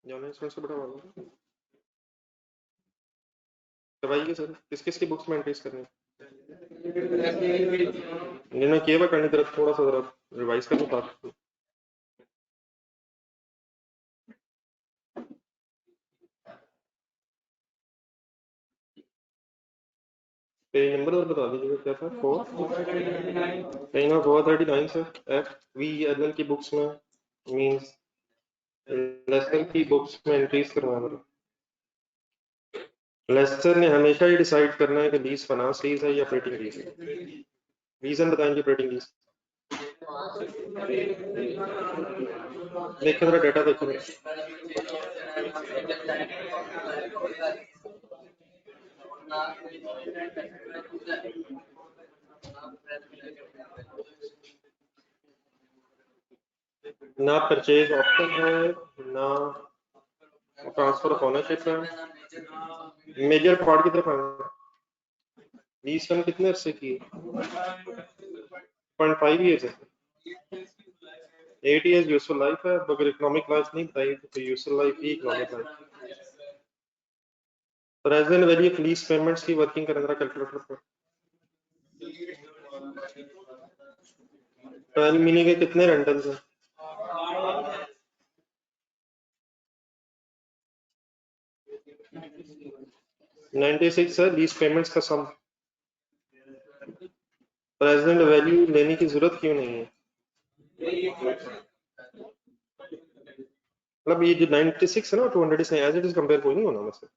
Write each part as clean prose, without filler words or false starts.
John Smith से बड़ा वाला करवाइए सर। किस किस की बुक्स में एंट्रीज करनी जिन्होंने किए हुए करनी तरफ थोड़ा सा जरा रिवाइज करना था। पेज नंबर और बता दीजिएगा क्या था। 4 page number 439 sir. F V L की बुक्स में मींस लेसन की बुक्स में एंट्रीज करवाना। लेस्टर ने हमेशा ही डिसाइड करना है कि लीज फाइनेंस लीज है या ऑपरेटिंग लीज है। रीजन बताएंगे ऑपरेटिंग लीज। देखो जरा डाटा देखो ना परचेज ऑप्शन है ना ट्रांसफर ऑफ ओनरशिप है। मेजर पार्ट की तरफ आना। लीज टर्म कितने अरसे की है? 0.5 ईयर्स है। 8 ईयर्स यूजफुल लाइफ है। अगर इकोनॉमिक लाइफ नहीं बताई तो useful life he economic life. Present value of lease payments की वर्किंग करें जरा कैलकुलेटर पर। 12 महीने के कितने रेंटल्स हैं? 96 है लीज पेमेंट्स का सम। प्रेजेंट वैल्यू लेने की जरूरत क्यों नहीं है? मतलब ये जो 96 है ना 200 से एज इट इज कंपेयर कोई नहीं होना मुझसे।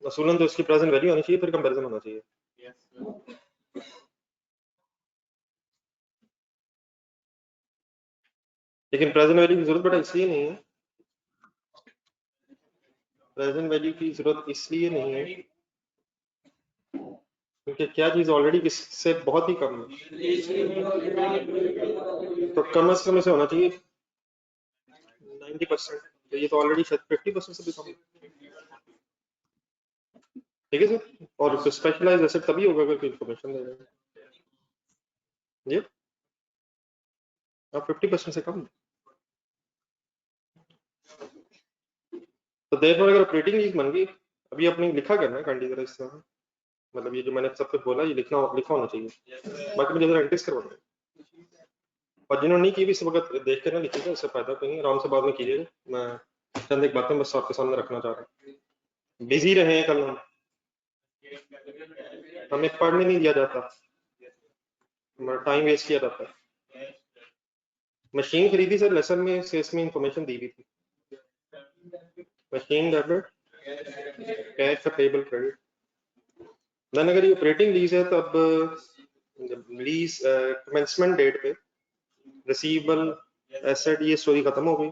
मसूलन तो इसकी प्रेजेंट वैल्यू होनी चाहिए फिर कंपैरिजन होना चाहिए। लेकिन प्रेजेंट वैल्यू की जरूरत बेटा इसलिए नहीं है। प्रेजेंट वैल्यू की जरूरत इसलिए नहीं है क्योंकि क्या चीज ऑलरेडी इससे बहुत ही कम है। तो कम से कम इसे होना चाहिए 90%। तो ये तो ऑलरेडी शायद 50% से भी कम है। ठीक है सर। और स्पेशलाइज एसेट तभी होगा अगर कोई इन्फॉर्मेशन देगा जी। आप 50% से कम। तो देखो अगर ऑपरेटिंग लीज बन गई अभी अपने लिखा करना है कैंडी जरा इस तरह। मतलब ये जो मैंने सब कुछ बोला ये लिखा होना चाहिए। बाकी मुझे जरा एंट्रीज करवाना है। और जिन्होंने नहीं की भी इस वक्त देख कर ना लिखिएगा उससे फायदा कोई नहीं। आराम से बाद में कीजिएगा। मैं चंद एक बातें बस आपके सामने रखना चाह रहा हूँ। बिजी रहे हैं कल हम। हमें पढ़ने नहीं दिया जाता। हमारा टाइम वेस्ट किया जाता है। मशीन खरीदी सर लेसन में से इसमें इंफॉर्मेशन दी हुई थी। Machine debit cash payable credit. Then अगर ये ऑपरेटिंग लीज है तब लीज कमेंसमेंट डेट पे रिसीवेबल एसेट ये स्टोरी खत्म हो गई।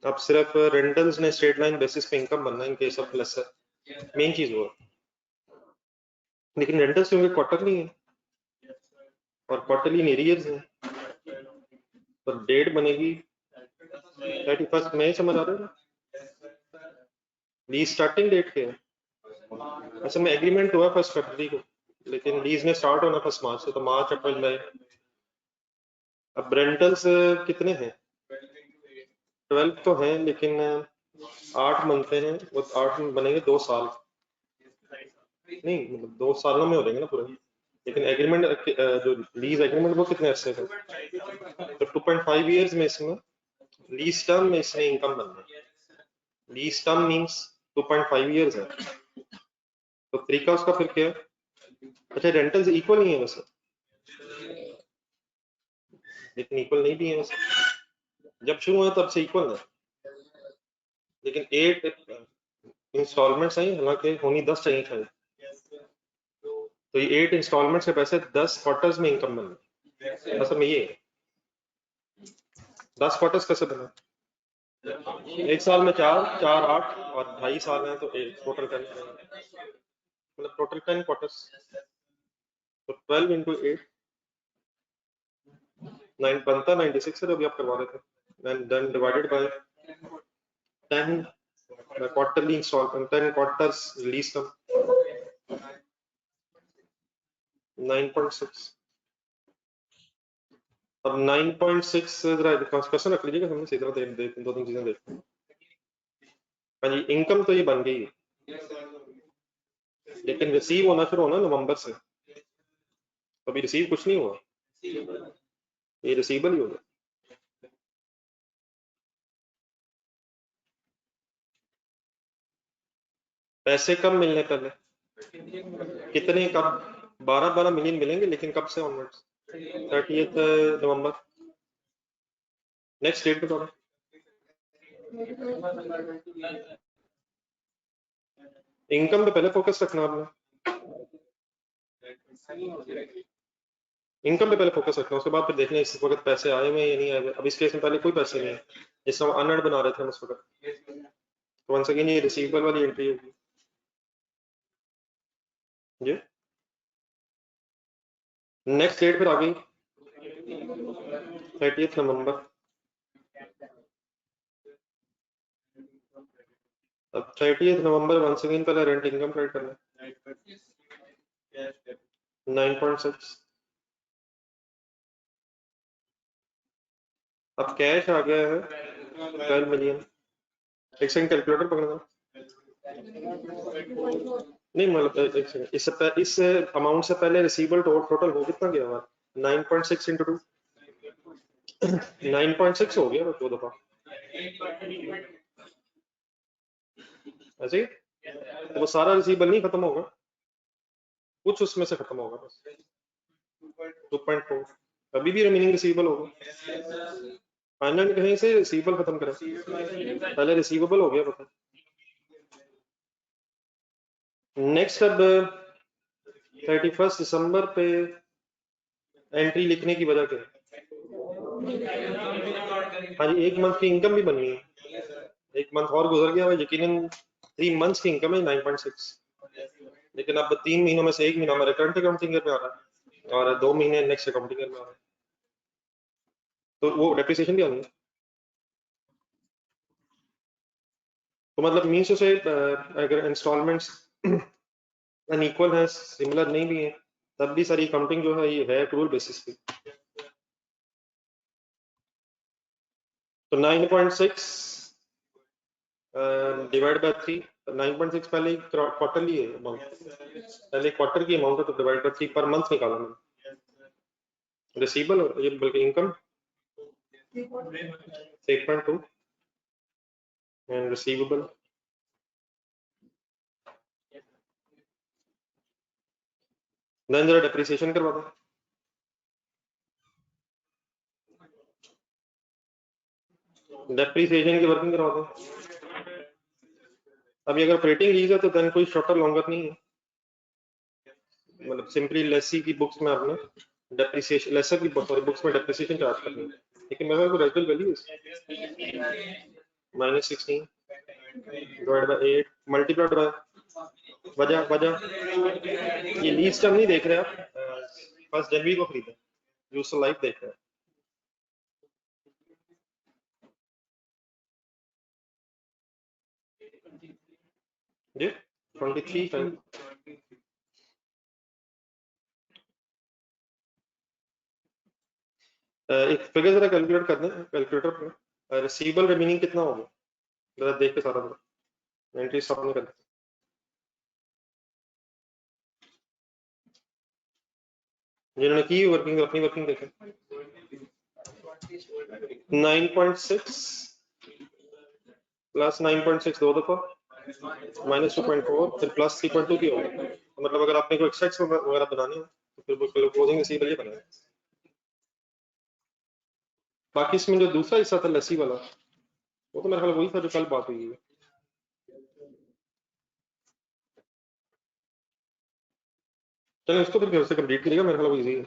अब सिर्फ रेंटल्स ने स्ट्रेट लाइन बेसिस पे इनकम बनना है in case of lessor. Main चीज वो है। लेकिन रेंटल्स क्योंकि क्वार्टरली है और क्वार्टरली इन एरियर्स है तो डेट बनेगी 31 मई। समझ आ रहा है ना? लीज स्टार्टिंग डेट क्या है? असल में एग्रीमेंट हुआ 1 फरवरी को लेकिन लीज ने स्टार्ट होना 1 मार्च से। तो मार्च अप्रैल मई। अब रेंटल्स कितने हैं? 12 तो हैं लेकिन 8 बनते हैं। वो 8 बनेंगे 2 साल। नहीं मतलब 2 सालों में हो जाएंगे ना पूरे। लेकिन एग्रीमेंट जो लीज एग्रीमेंट वो कितने अरसे का? तो 2.5 ईयर्स में इसमें लीज टर्म में इसमें इनकम बनना है। लीज टर्म मींस 2.5 ईयर्स है। तो तरीका उसका फिर क्या है? अच्छा रेंटल्स इक्वल नहीं है वैसे। लेकिन इक्वल नहीं भी है वैसे। जब शुरू हुआ तब से इक्वल है। लेकिन 8 इंस्टॉलमेंट्स हैं हालांकि होनी 10 चाहिए शायद। तो ये 8 इंस्टॉलमेंट्स के पैसे 10 क्वार्टर्स में इनकम बनना। असल में ये 10 क्वार्टर्स कैसे बना? एक साल में 4 4 8 और 2.5 साल हैं तो टोटल 10। मतलब टोटल 10 क्वार्टर्स। तो 12 इंटू 8 9 बनता 96 है जो अभी आप करवा रहे थे। And then divided by 10 quarterly instalment 10 quarters release का 9.6। अब 9.6 जरा क्वेश्चन रख लीजिएगा, हमने सीधा दो तीन चीजें देखते हैं। हाँ जी, इनकम तो ये बन गई है, लेकिन रिसीव होना शुरू होना नवंबर से, तो अभी रिसीव कुछ नहीं हुआ, ये रिसीवेबल ही होगा। पैसे कब मिलने पहले, कितने, कब? 12 मिलियन मिलेंगे, लेकिन कब से ऑनवर्ड्स? 30 नवंबर। नेक्स्ट डेट बताओ। इनकम पे पहले फोकस रखना आपने, इनकम पे पहले फोकस रखना, उसके बाद फिर देखना इस वक्त पैसे आए हुए या नहीं आए हुए। अब इस केस में पहले कोई पैसे नहीं है, जिस समय अनअर्न्ड बना रहे थे हम उस वक्त, तो वंस अगेन ये रिसीवेबल वाली एंट्री होगी जी। नेक्स्ट डेट फिर आ गई 30 नवंबर। अब 30 नवंबर वंस अगेन पहले रेंट इनकम क्रेडिट करना 9.6। अब कैश आ गया है 12 मिलियन। एक सेकंड कैलकुलेटर पकड़ना, नहीं मतलब एक सेकंड, इस अमाउंट से पहले रिसीवेबल टोटल हो कितना गया हुआ? 9.6 इंटू 2, 9.6 हो गया दो दफा ऐसे ही। तो वो सारा रिसीवेबल नहीं खत्म होगा, कुछ उसमें से खत्म होगा बस, 2.4 अभी भी रिमेनिंग रिसीवेबल होगा। फाइनल कहीं से रिसीवेबल खत्म करें, पहले रिसीवेबल हो गया पता। नेक्स्ट अब 31 दिसंबर पे एंट्री लिखने की वजह क्या है? हाँ जी, एक मंथ की इनकम भी बननी है, एक मंथ और गुजर गया, यकीनन 3 मंथ्स की इनकम है 9.6, लेकिन अब 3 महीनों में से एक महीना हमारे करंट अकाउंटिंग ईयर में आ रहा है और 2 महीने नेक्स्ट अकाउंटिंग ईयर में आ रहा है, तो वो डेप्रिसिएशन भी आनी है। तो मतलब मीन्स से अगर इंस्टॉलमेंट्स अनइक्वल है, सिमिलर नहीं भी है, तब भी सारी अकाउंटिंग जो है ये है एक्रूअल बेसिस पे। तो 9.6 डिवाइड बाय 3, 9.6 पहले क्वार्टरली है अमाउंट, पहले क्वार्टर की अमाउंट है, तो डिवाइड बाय 3 पर मंथ निकाला मैंने। रिसीवेबल ये बल्कि इनकम 8.2 एंड रिसीवेबल, देन जरा डेप्रिसिएशन करवा दो। डेप्रिसिएशन की वर्किंग करवा दो। अभी अगर ऑपरेटिंग लीज है तो देन कोई शॉर्टर लॉन्गर नहीं है, मतलब सिंपली लेसी की बुक्स में आपने डेप्रिसिएशन, लेसर की सॉरी बुक्स में डेप्रिसिएशन चार्ज करनी है, लेकिन मेरे को residual value -16 divide by 8 multiplied by वजह वजह, ये लीज टर्म नहीं देख रहे आप, 1 जनवरी को खरीदा, यूजफुल लाइफ देख रहे हैं जी। 23 है। एक फिगर जरा कैलकुलेट कर दें कैलकुलेटर पे, रिसीवेबल रिमेनिंग कितना होगा जरा देख के सारा एंट्री स्टॉप नहीं करते। जिन्होंने की वर्किंग अपनी वर्किंग देखें, 9.6 प्लस 9.6 दो दफा, -2.4 फिर प्लस 3.2 की होगा, तो मतलब अगर आपने कोई एक्सेट्स वगैरह बनाने हो तो फिर क्लोजिंग रिसीवेबल ये बनाए। बाकी इसमें जो दूसरा हिस्सा था लस्सी वाला, वो तो मेरे ख्याल वही था जो कल बात हुई है। चलो इसको फिर घर से कंप्लीट करिएगा, मेरे ख्याल वो इजी है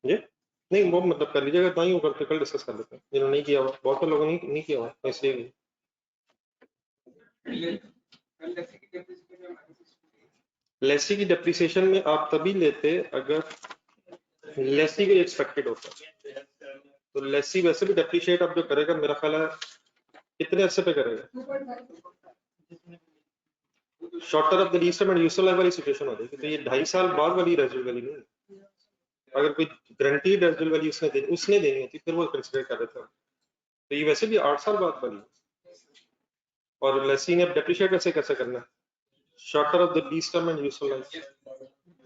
ये, नहीं वो मतलब कर लीजिएगा, तो ही वो करते कल डिस्कस कर लेते हैं, जिन्होंने नहीं किया हुआ, बहुत से लोगों ने नहीं किया हुआ इसलिए। लेसी की डेप्रिसिएशन में आप तभी लेते अगर लेसी को एक्सपेक्टेड होता, तो लेसी वैसे भी डेप्रिशिएट अब जो करेगा मेरा ख्याल है कितने अरसे पे करेगा, shorter of the least and useful life वाली सिचुएशन हो जाएगी, तो ये 2.5 साल बाद वाली रेजिडुअल वाली नहीं, अगर कोई गारंटीड रेजिडुअल वैल्यू उसने देनी होती फिर वो कंसीडर कर रहे थे। तो ये वैसे भी 8 साल बाद बनी और लेसी ने डेप्रिशिएट कैसे करना है, shorter of the lease term and useful life,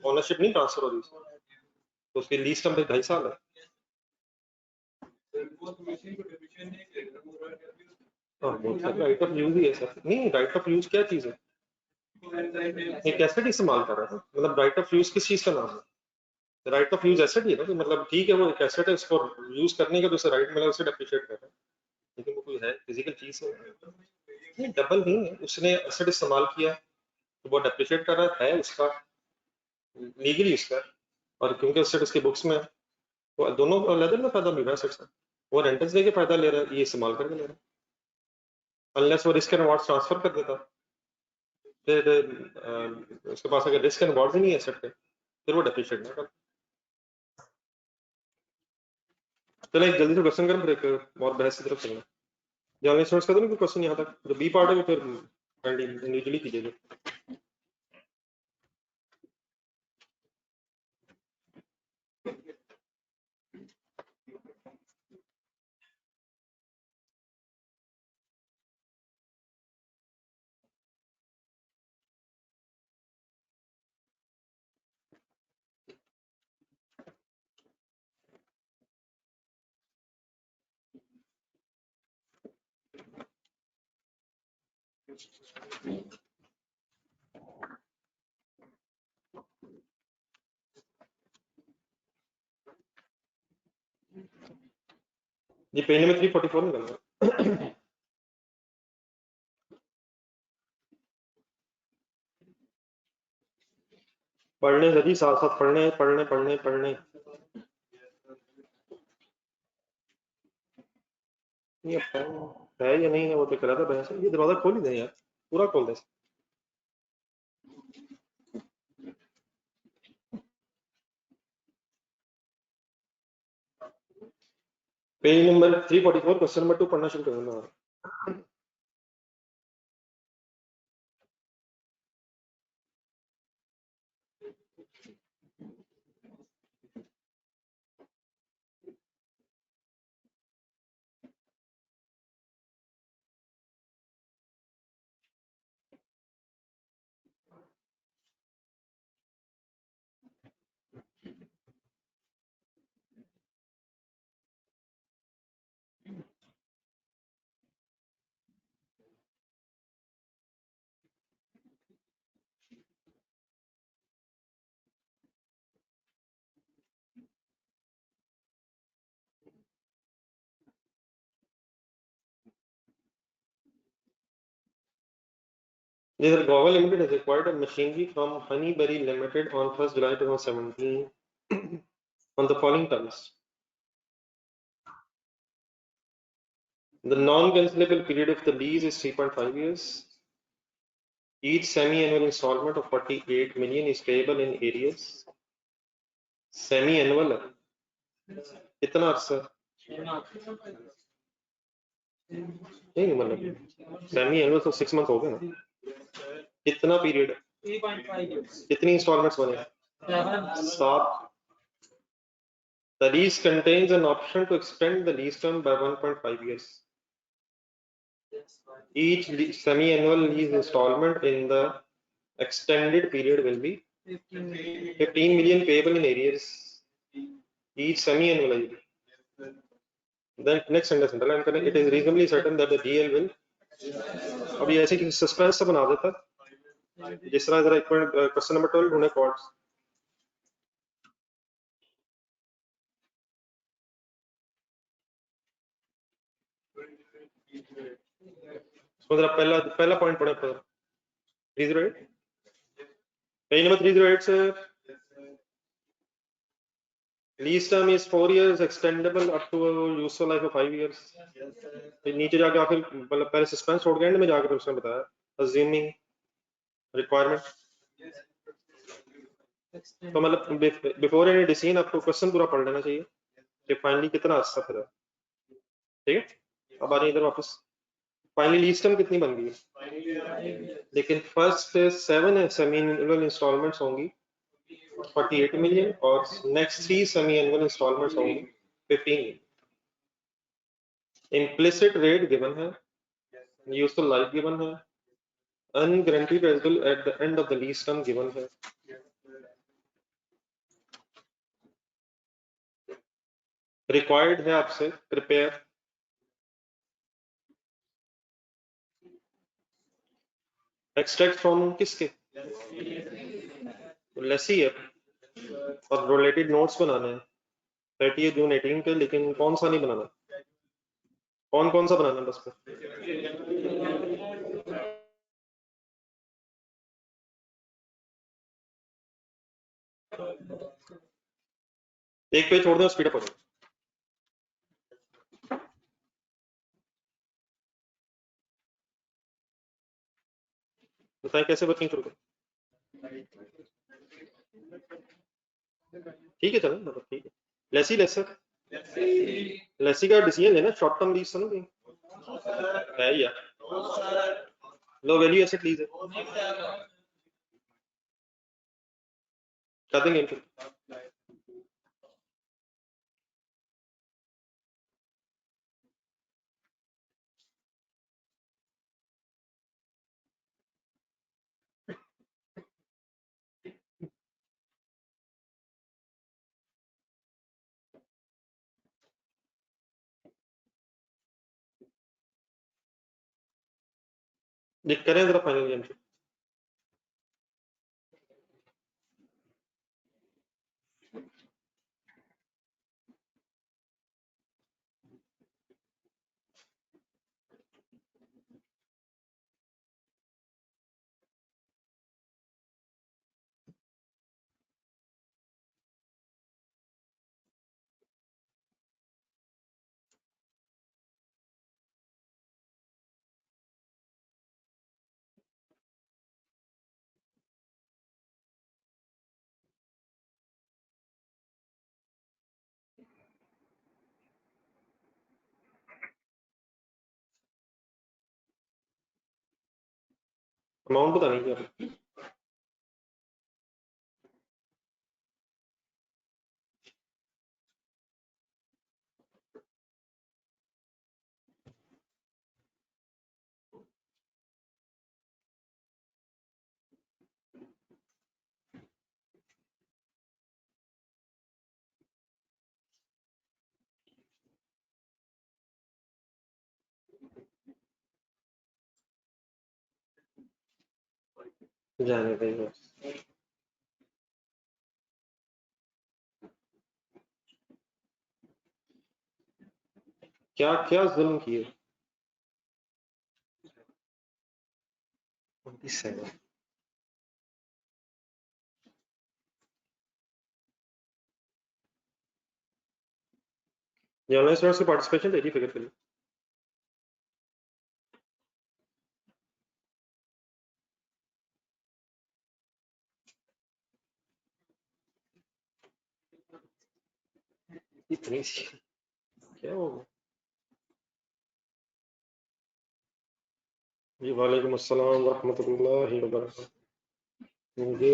ownership नहीं ट्रांसफर हो रही, तो उसकी लीज टर्म पे 2.5 साल है। राइट ऑफ यूज ही है सर, नहीं राइट ऑफ यूज क्या चीज है, एक एसेट इस्तेमाल कर रहा है, मतलब राइट ऑफ यूज किस चीज का नाम है, राइट ऑफ यूज एसेट ही है ना, तो मतलब ठीक है वो एक एसेट है, उसको यूज करने का तो उसे राइट मिला, उसे डेप्रिशिएट कर रहा है, लेकिन वो कोई है फिजिकल चीज है नहीं, डबल नहीं है, उसने एसेट इस्तेमाल किया तो वो डेप्रिशिएट कर रहा है उसका लीगली उसका, और क्योंकि एसेट उसकी बुक्स में है, वो दोनों लेदर में फायदा मिल रहा है एसेट से, वो रेंटल्स लेके फायदा ले रहा है, ये इस्तेमाल करके ले रहा है, अनलेस वो रिस्क एंड रिवॉर्ड ट्रांसफर कर देता, फिर उसके पास अगर रिस्क एंड रिवॉर्ड ही नहीं है एसेट पे फिर वो डेप्रिशिएट ना कर। चलो एक जल्दी से क्वेश्चन करें, फिर एक और बहस की तरफ चलना, जनरल इंश्योरेंस का तो नहीं कोई क्वेश्चन यहाँ तक, जो बी पार्ट है वो फिर इंडिविजुअली कीजिएगा। ये पेज नंबर 344 निकलना, पढ़ने सभी साथ साथ पढ़ने पढ़ने पढ़ने पढ़ने, ये है या नहीं है वो तो करा था बहस, ये दरवाजा खोल ही दे यार, पूरा खोल दे। पेज नंबर 344 क्वेश्चन नंबर 2 पढ़ना शुरू करना। Neither Goggle Limited has acquired a machinery from Honeyberry Limited on 1st July 2017 on the following terms. The non-cancellable period of the lease is 3.5 years. Each semi-annual installment of 48 million is payable in arrears. Semi-annual है, कितना अर्सा नहीं, मतलब semi annual तो 6 month हो गए ना, कितना period, 3.5 कितनी इंस्टॉलमेंट्स बने, 7। The lease contains an option to extend the lease term by 1.5 years. Each semi-annual lease installment in the extended period will be 15 million payable in arrears. Each semi-annual. Then next sentence, it is reasonably certain that the DL will, अभी ऐसे कि suspense से बना देता, जिस तरह जरा एक मिनट क्वेश्चन नंबर 12 ढूंढे कॉर्ड्स, उसमें जरा पहला पॉइंट पढ़े पर 308 पेज नंबर 308 से, lease term is 4 years extendable up to a useful life of 5 years। फिर नीचे जाके आखिर मतलब पहले सस्पेंस छोड़ के एंड में जाकर उसने बताया assuming requirement, तो मतलब बिफोर एनी डिसीजन आपको क्वेश्चन पूरा पढ़ लेना चाहिए कि फाइनली कितना अच्छा फिर, ठीक है। अब आ रही इधर वापस, फाइनली लीज टर्म कितनी बन गई है, लेकिन फर्स्ट 7 सेमी एनुअल इंस्टॉलमेंट्स होंगी 48 million और नेक्स्ट 3 सेमी एनुअल इंस्टॉलमेंट्स होंगी 15 million। इम्प्लिसिट रेट गिवन है, यूजफुल लाइफ गिवन है, unguaranteed residual at the end of the lease term given है। रिक्वायर्ड है आपसे प्रिपेयर एक्सट्रैक्ट फ्रॉम किसके, लेसी है, और रिलेटेड नोट्स बनाने हैं 30 जून 18 के, लेकिन कौन सा नहीं बनाना, कौन सा बनाना बस पे। एक पेज छोड़ दें, स्पीड अप हो जाए। बताएं कैसे वर्किंग शुरू करें। ठीक है चलो, मतलब ठीक है। लेसी लेसर, लेसी का डिसीजन लेना, शॉर्ट टर्म लीज समझ है यार, लो वैल्यू एसेट लीज है, कर देंगे इनको। देख करें जरा फाइनल एंट्री। अमाउंट पता नहीं क्या, जाने देंगे। क्या क्या जुल्म किए। 27 ऑनलाइन स्टूडेंट्स की पार्टिसिपेशन तेरी फिगर करिए। इतनी सी क्या हो गया जी। वालेकुम अस्सलाम वरहमतुल्लाहि वबरकातुहू जी।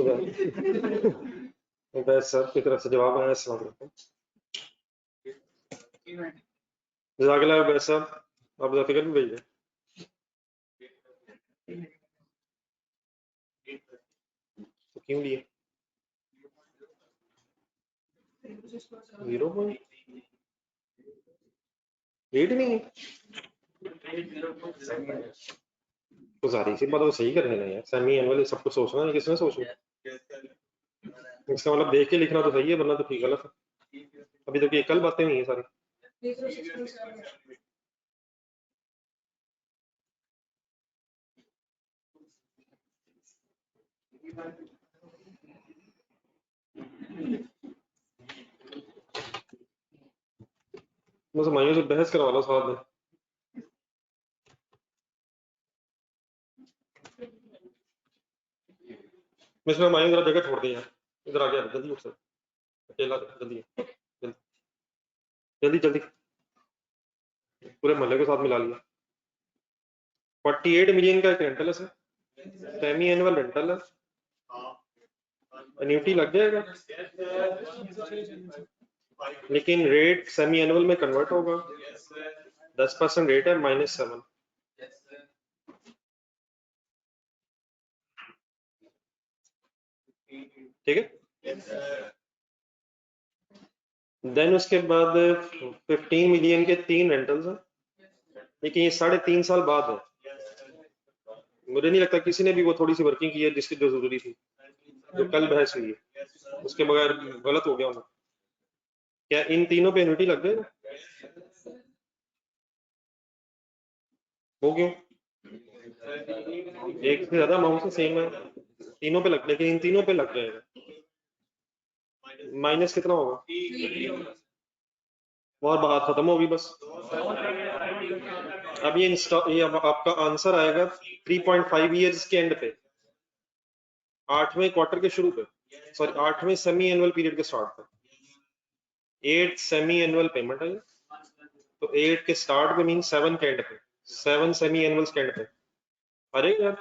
बस सर की तरफ से जवाब आया, अस्सलाम वालेकुम। जज़ाकल्लाह बैस साहब, आप फिगर भी भेज दें। तो क्यों लिए 0.8 नहीं है, तो सारी सी बात वो सही करने का यार, सेमी एनुअल सब कुछ सोचना है, किसने सोचना। इसका मतलब देख के लिखना तो सही है, वरना तो ठीक गलत है। अभी तक ये कल बातें नहीं है सारी। बस माइयों से बहस करवा लो साथ में। मिस्टर माइयों जरा जगह छोड़ दी यार, इधर आ गया, जल्दी उठ सर, अकेला जल्दी जल्दी जल्दी जल्दी, पूरे महल्ले के साथ मिला लिया। 48 मिलियन का एक रेंटल है सर, सेमी एनुअल रेंटल है, एन्युटी लग जाएगा, लेकिन रेट सेमी एनुअल में कन्वर्ट होगा। 10% रेट है -7, ठीक है। देन उसके बाद 15 मिलियन के 3 रेंटल्स हैं, लेकिन ये 3.5 साल बाद है। मुझे नहीं लगता किसी ने भी वो थोड़ी सी वर्किंग की है जिसकी जो जरूरी थी, जो कल बहस हुई है, उसके बगैर गलत हो गया होना। क्या इन तीनों पे एन्युटी लग जाएगा? वो क्यों? एक से ज्यादा अमाउंट से सेम है, तीनों पे लग, लेकिन इन तीनों पे लग जाएगा। माइनस कितना होगा? और बात खत्म होगी बस। अब ये अब आपका आंसर आएगा 3.5 ईयर्स के एंड पे, 8वें क्वार्टर के शुरू पे, सॉरी 8वें सेमी एनुअल पीरियड के स्टार्ट पे। 8 सेमी एनुअल पेमेंट है, तो 8 के स्टार्ट पे मीन 7 के एंड पे, 7 सेमी एनुअल्स के एंड पे। अरे यार,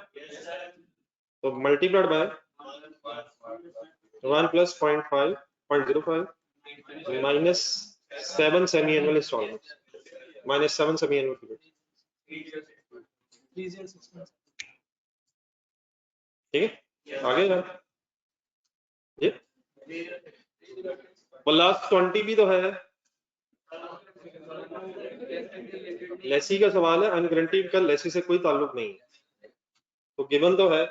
तो multiplied by 1 plus 0.5 minus 7 semi annual instalment minus 7 semi annual period, ठीक है। आगे यार, ये वो लास्ट 20 भी तो है। लेसी का सवाल है, अनगारंटीड का लेसी से कोई ताल्लुक नहीं है, तो गिवन तो है,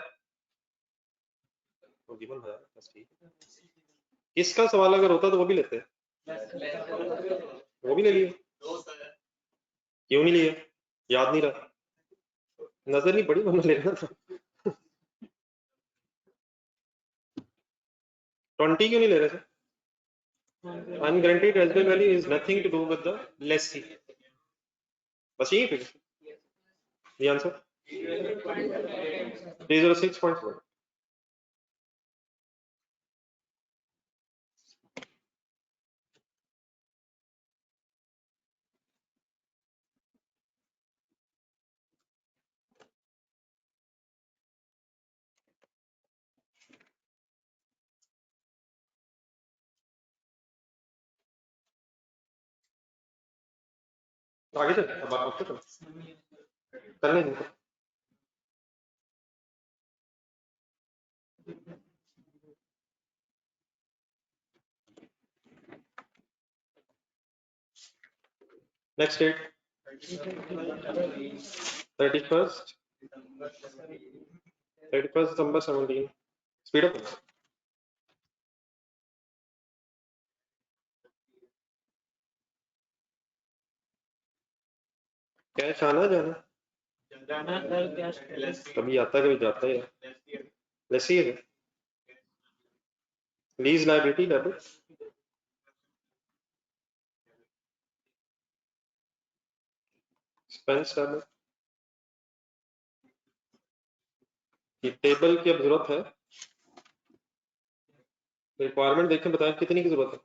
तो गिवन है बस, ठीक है। किसका सवाल अगर होता तो वो भी लेते, वो भी ले लिए, क्यों नहीं लिए? याद नहीं रहा, नजर नहीं पड़ी, वरना लेना था। 20 क्यों नहीं ले रहे थे? Unguaranteed residual value is nothing to do with the lessee, बस यही फिर the answer 306.4। आगे चल, अब आप चल करने दो। Next date 31st 31st December 17। Speed up. Cash आना जाना, कभी आता कभी जाता है, लेसी है, lease liability debit, expense debit. ये टेबल की अब जरूरत है, रिक्वायरमेंट देखें, बताएं कितनी की जरूरत है,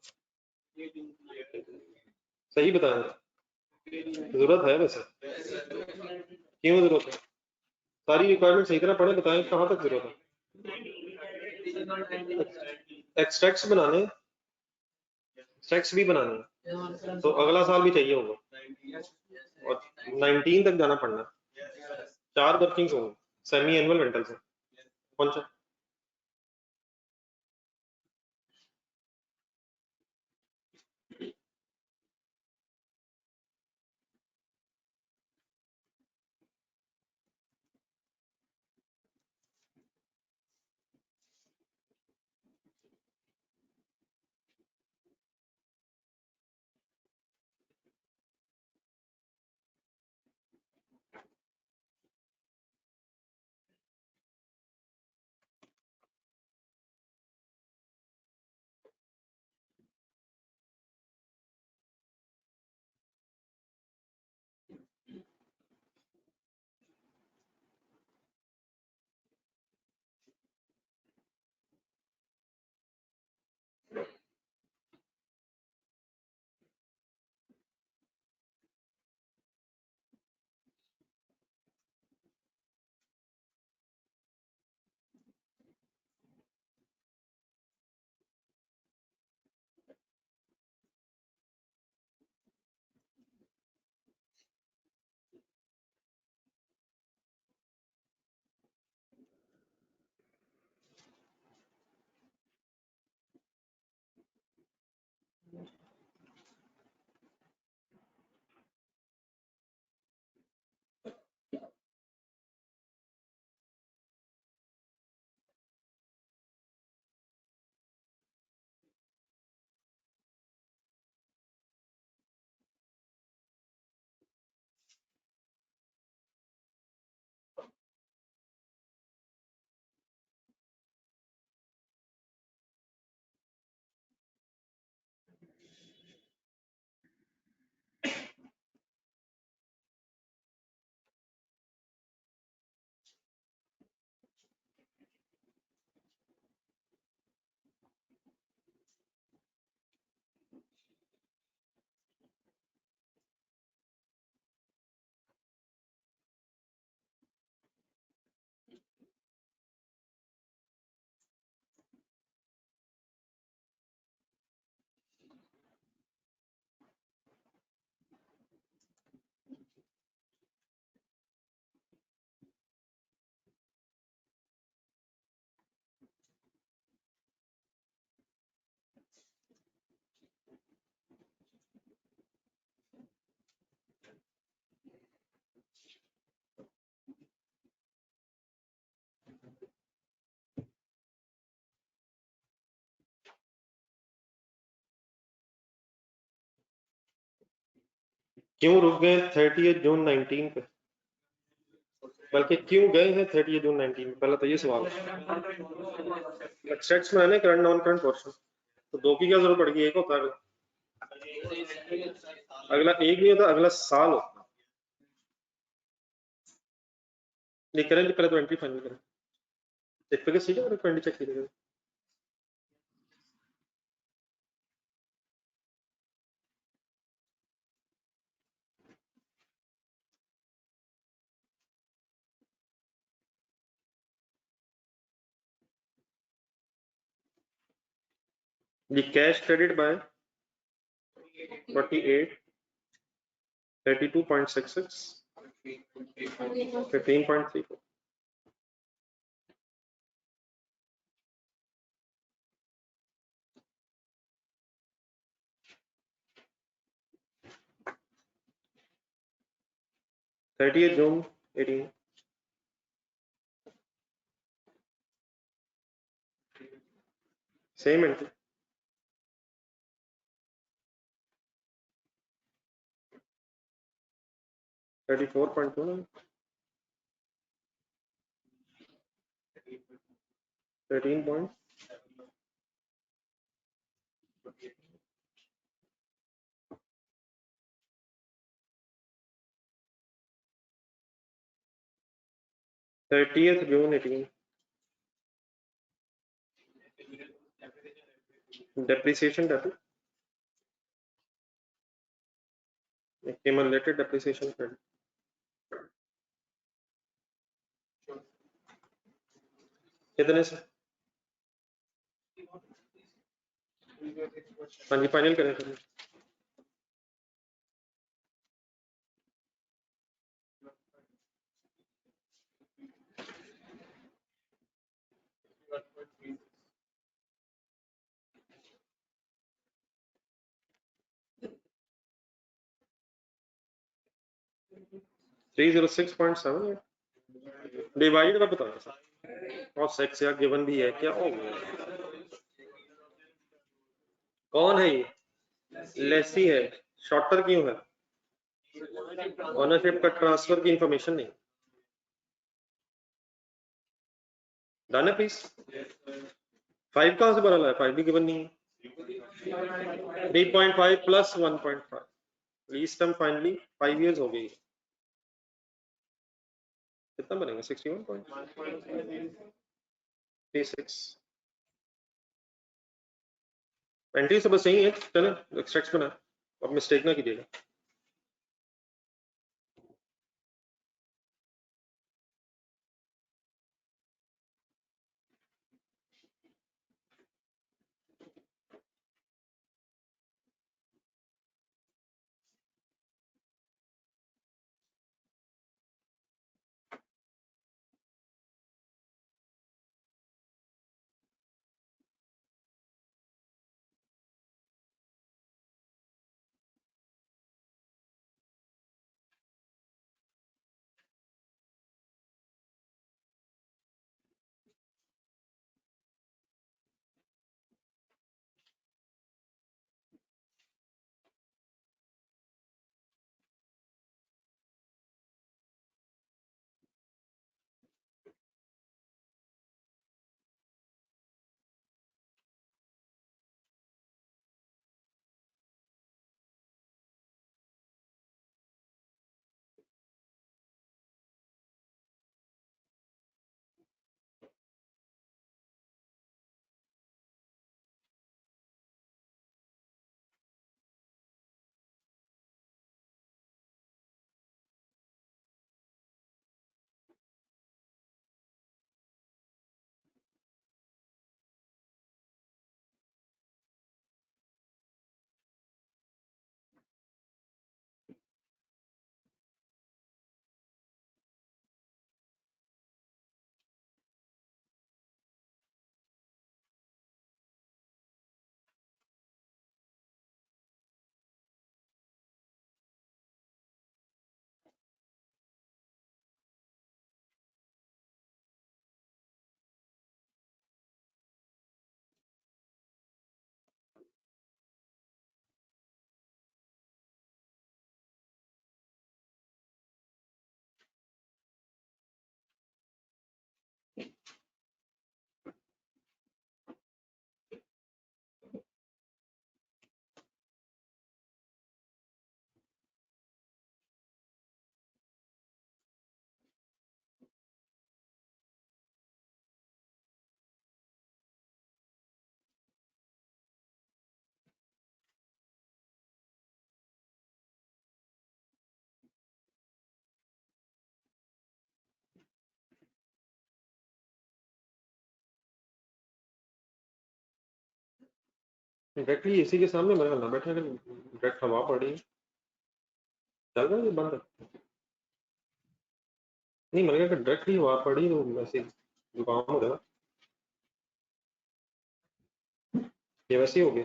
सही बताएं, जरूरत है वैसे, क्यों जरूरत है? सारी रिक्वायरमेंट सही तरह पढ़े, बताएं कहाँ तक जरूरत है। एक्सट्रैक्ट्स बनाने, एक्सट्रैक्ट्स भी बनाने हैं, तो अगला साल भी चाहिए होगा, और 19 तक जाना पड़ना, 4 वर्किंग होंगे सेमी एनुअल रेंटल से। कौन सा? क्यों रुक गए 30 जून 19 पे, बल्कि क्यों गए हैं 30 जून 19 में, पहला तो ये सवाल है। एक्सट्रैक्ट्स में है ना करंट नॉन करंट पोर्शन, तो दो की क्या जरूरत पड़ेगी, एक होता है अगला, एक नहीं होता अगला साल होता। ये करें पहले तो एंट्री फाइनल करें, चेक पे सीधे 20 चेक कीजिएगा। The cash credit by 48, 32.66, 15.34. June 18. Same entry. 34.29, 13 point. June 18. Depreciation debit. Accumulated depreciation credit. कितने से? हाँ जी फाइनल करें फिर। $306.7 डिवाइड का बताना सर, और सेक्स या गिवन भी है क्या? ओ कौन है ये? लेसी है, शॉर्टर क्यों है? ओनरशिप का ट्रांसफर की इंफॉर्मेशन नहीं। डन है प्लीज। 5 कहां से भरा है? 5 भी गिवन नहीं है। 3.5 plus 1.5 lease term finally 5 years हो गई। कितना बनेगा? 61.36। एंट्री सब सही है, चलो एक्सट्रैक्ट बना, अब मिस्टेक ना कीजिएगा। डायरेक्टली एसी के सामने मेरे ना बैठे, अगर डायरेक्ट हवा पड़ रही है चल रहा है ये बंद है। नहीं मैंने कहा डायरेक्टली हवा पड़ी तो वैसे ही जुकाम हो जाएगा, ये वैसे ही हो गया।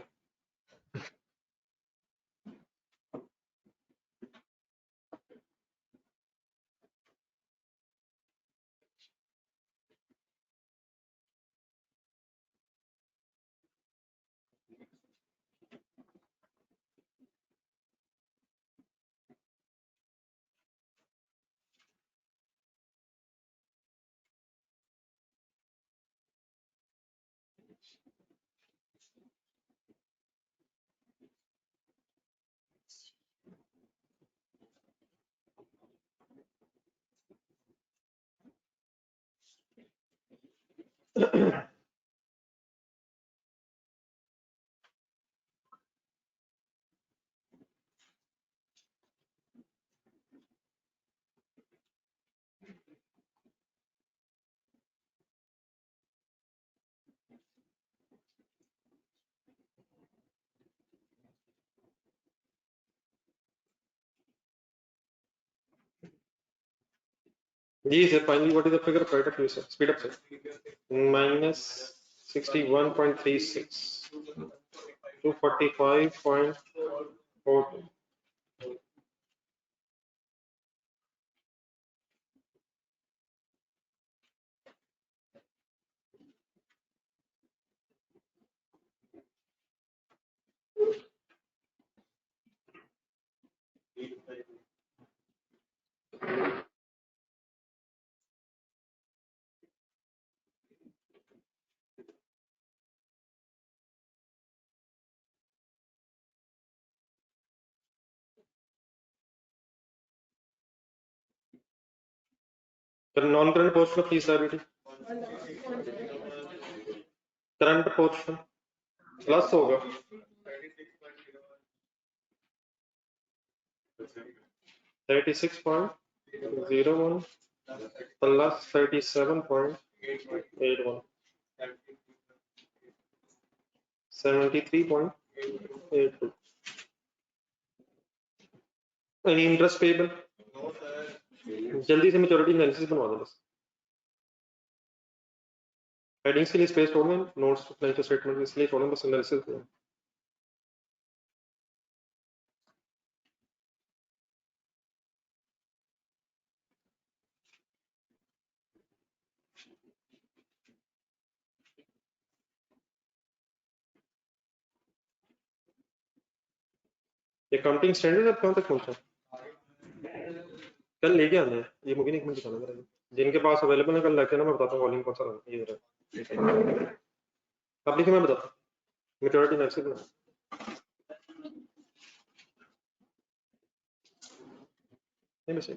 जी sir, finally what is the figure of right of use sir, speed up sir, minus 61.36 to 45.4। Sir non current portion of lease liability, current portion plus होगा 36.01 प्लस 37.81 73.82। एनी इंटरेस्ट पेबल, जल्दी से मेच्योरिटी एनालिसिस बनवा दो बस। Headings के लिए space छोड़ना, notes financial statement इसलिए छोड़ना, बस एनालिसिस। अकाउंटिंग स्टैंडर्ड अब कहाँ तक पहुंचा? कल लेके आना है ये, मुझे नहीं, एक मिनट दिखाना जरा, जिनके पास अवेलेबल है कल लेके ना, मैं बताता हूँ वॉल्यूम कौन सा रहा ये रहा। अब लिखे मैं बताता हूँ, मेच्योरिटी एनालिसिस बना। नहीं बस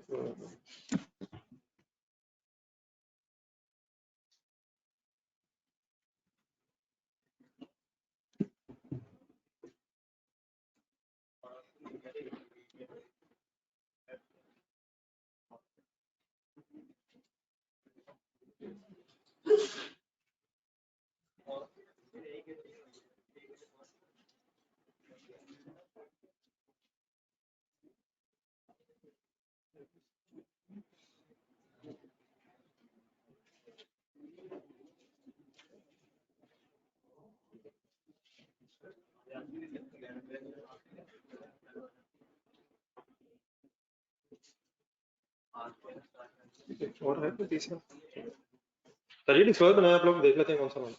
और है कोई तीसरा? चलिए डिस्क्लोज बनाया, आप लोग देख लेते हैं कौन सा बनाना।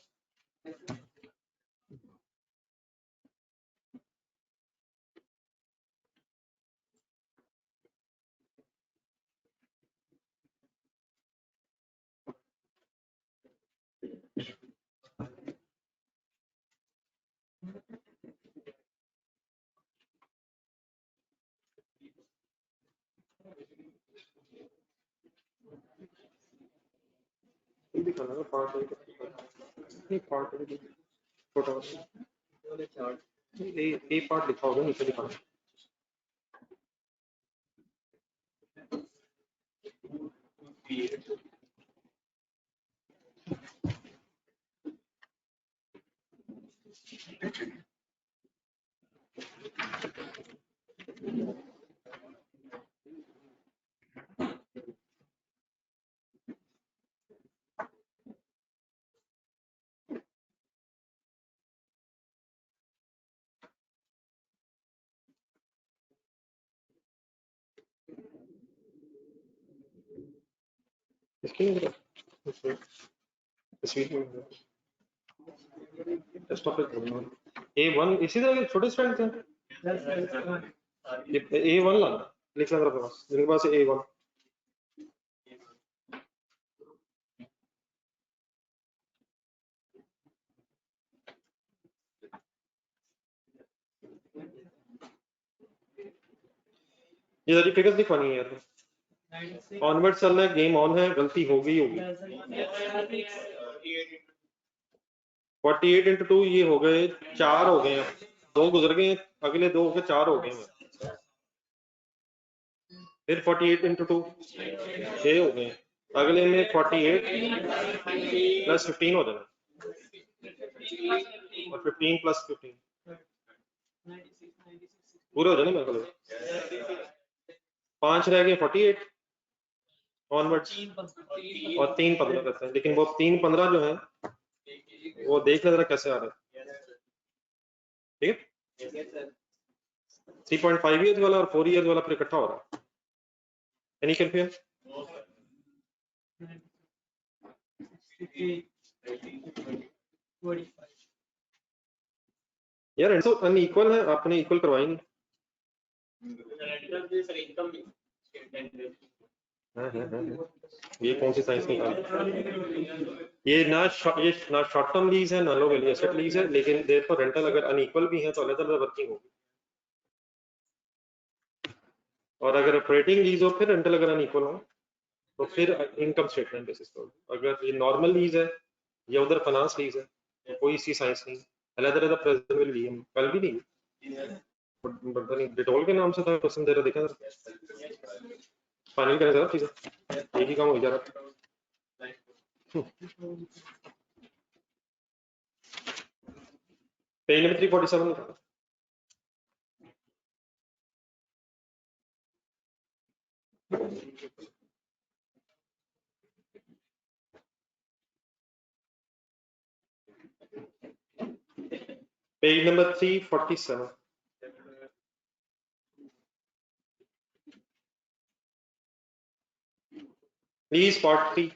ये दिखाना है पार्ट नहीं, पार्ट छोटा ए पार्ट लिखा होगा नीचे दिखाना। इसकी तस्वीर में डेस्कटॉप पे A1 इसी तरह के छोटे स्टैंड थे। ये A1 लाना लिख लग रहा था जिनके पास A1 ये सारी फिगर्स दिखवानी है यार। ऑनवर्ड चल रहा है, गेम ऑन है, गलती हो गई होगी। 48 into 2 ये हो गए 4 हो गए, 2 गुजर गए, अगले 2 हो गए 4 हो गए। फिर 48 into 2 6 हो गए, अगले में 48 प्लस 15 हो जाना, और 15 प्लस 15 पूरे हो जाने मेरे को। 5 रह गए 48 ऑनवर्ड्स, और 3 15 करते हैं, लेकिन वो 3 15 जो है वो देख ले जरा कैसे आ रहा है। ठीक है, 3.5 ईयर्स वाला और 4 ईयर्स वाला फिर इकट्ठा हो रहा है। Any confusion? यार अनइक्वल है, आपने इक्वल करवाई नहीं। ये कौन सी साइंस निकाली? ये ना शॉर्ट टर्म लीज है ना लो वैल्यू एसेट लीज है, लेकिन देर पर रेंटल अगर अनइक्वल भी है तो अलग अलग वर्किंग होगी, और अगर ऑपरेटिंग लीज हो फिर रेंटल अगर अनइक्वल हो तो फिर इनकम स्टेटमेंट बेसिस पर। अगर ये नॉर्मल लीज है या उधर फाइनेंस लीज है, कोई सी साइंस नहीं, अलग अलग प्रेजेंट में ली कल भी नहीं, पता नहीं डिटोल के नाम से था क्वेश्चन दे रहा, देखा फाइनल करें सर चीजें, एक ही काम हो जा रहा। पेज नंबर 347 था। Page number 347। Please part 3।